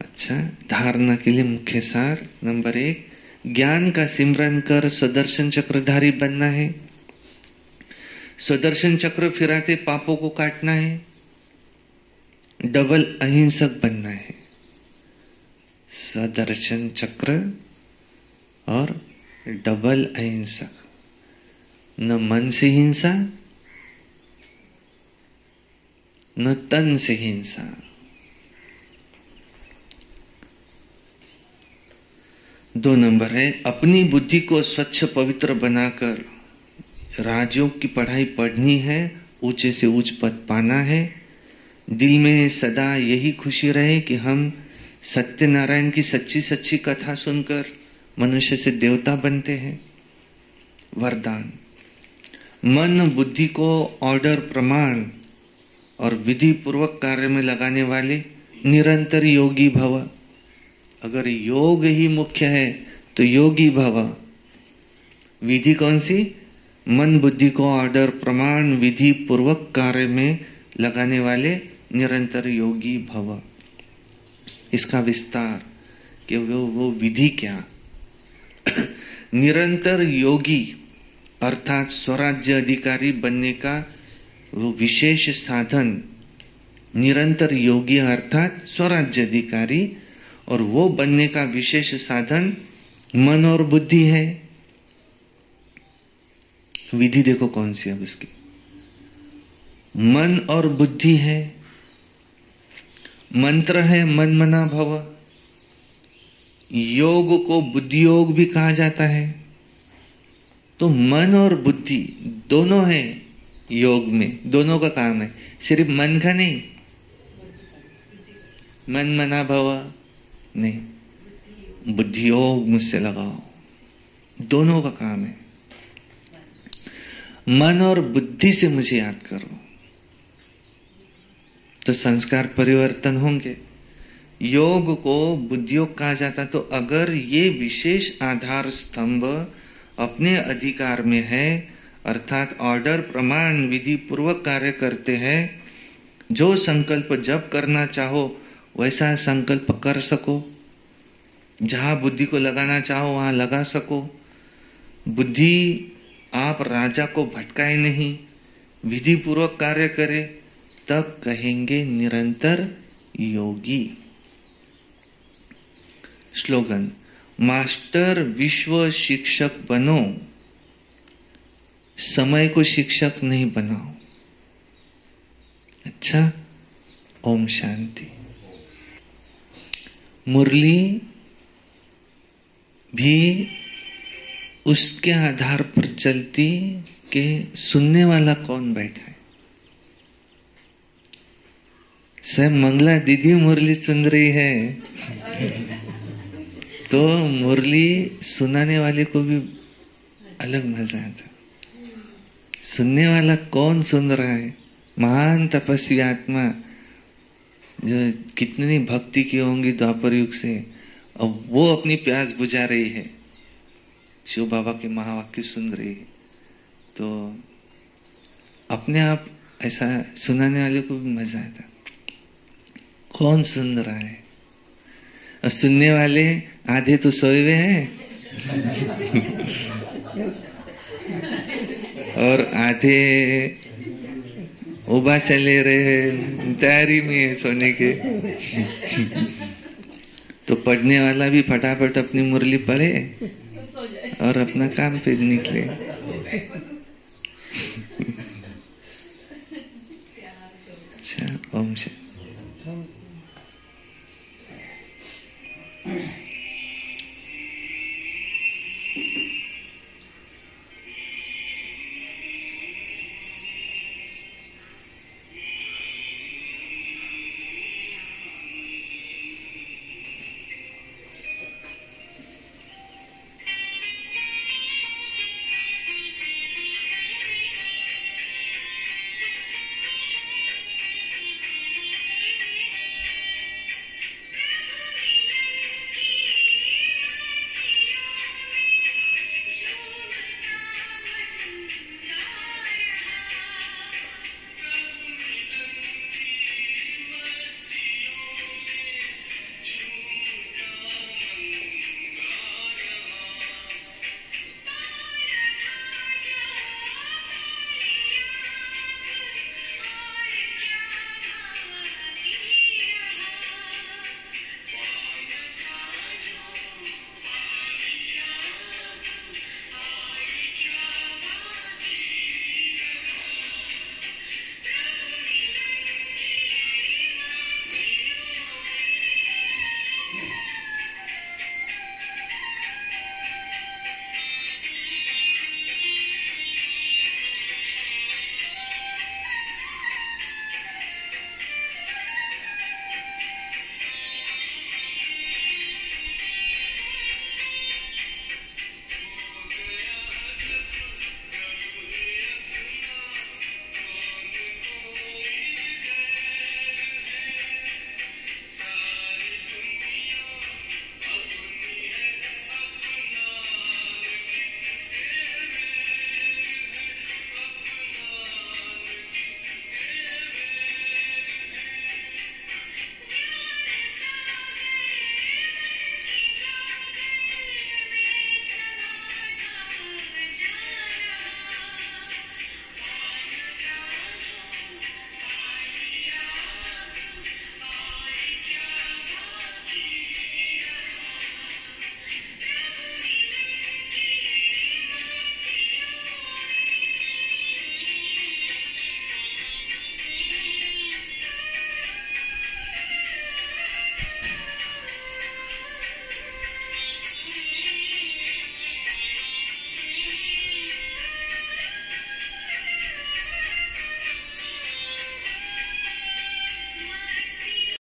अच्छा, धारणा के लिए मुख्य सार नंबर 1, ज्ञान का सिमरन कर सुदर्शन चक्रधारी बनना है। सुदर्शन चक्र फिराते पापों को काटना है। डबल अहिंसक बनना है। सुदर्शन चक्र और डबल अहिंसक। न मन से हिंसा, न तन से हिंसा। 2 नंबर है, अपनी बुद्धि को स्वच्छ पवित्र बनाकर राजयोग की पढ़ाई पढ़नी है, ऊंचे से ऊंच पद पाना है। दिल में सदा यही खुशी रहे कि हम सत्यनारायण की सच्ची सच्ची कथा सुनकर मनुष्य से देवता बनते हैं। वरदान, मन बुद्धि को ऑर्डर, प्रमाण और विधि पूर्वक कार्य में लगाने वाले निरंतर योगी भव। अगर योग ही मुख्य है तो योगी भव। विधि कौन सी? मन बुद्धि को ऑर्डर, प्रमाण, विधि पूर्वक कार्य में लगाने वाले निरंतर योगी भव। इसका विस्तार कि वो विधि क्या? निरंतर योगी अर्थात स्वराज्य अधिकारी बनने का वो विशेष साधन, निरंतर योगी अर्थात स्वराज्य अधिकारी, और वो बनने का विशेष साधन मन और बुद्धि है। विधि देखो कौन सी अब इसकी, मन और बुद्धि है। मंत्र है मन मना भव। योग को बुद्धि योग भी कहा जाता है। तो मन और बुद्धि दोनों है योग में, दोनों का काम है, सिर्फ मन का नहीं। मन मना भव नहीं, बुद्धि योग मुझसे लगाओ, दोनों का काम है। मन और बुद्धि से मुझे याद करो तो संस्कार परिवर्तन होंगे। योग को बुद्धि योग कहा जाता, तो अगर ये विशेष आधार स्तंभ अपने अधिकार में है, अर्थात ऑर्डर, प्रमाण, विधि पूर्वक कार्य करते हैं, जो संकल्प जब करना चाहो वैसा संकल्प कर सको, जहां बुद्धि को लगाना चाहो वहां लगा सको, बुद्धि आप राजा को भटकाए नहीं, विधि पूर्वक कार्य करे, तब कहेंगे निरंतर योगी। स्लोगन, मास्टर विश्व शिक्षक बनो, समय को शिक्षक नहीं बनाओ। अच्छा, ओम शांति। मुरली भी उसके आधार पर चलती कि सुनने वाला कौन बैठा है। स्वयं मंगला दीदी मुरली सुन रही है तो मुरली सुनाने वाले को भी अलग मजा आता। सुनने वाला कौन सुन रहा है? महान तपस्वी आत्मा जो कितनी भक्ति की होंगी द्वापर युग से, अब वो अपनी प्यास बुझा रही है, शिव बाबा के महावाक्य सुन रही है, तो अपने आप ऐसा सुनाने वाले को भी मजा आता। कौन सुन रहा है? और सुनने वाले आधे तो सोए हुए हैं और आधे उबासा ले रहे हैं, तैयारी में है सोने के। तो पढ़ने वाला भी फटाफट अपनी मुरली पढ़े और अपना काम पे निकले। अच्छा, ओम शांति।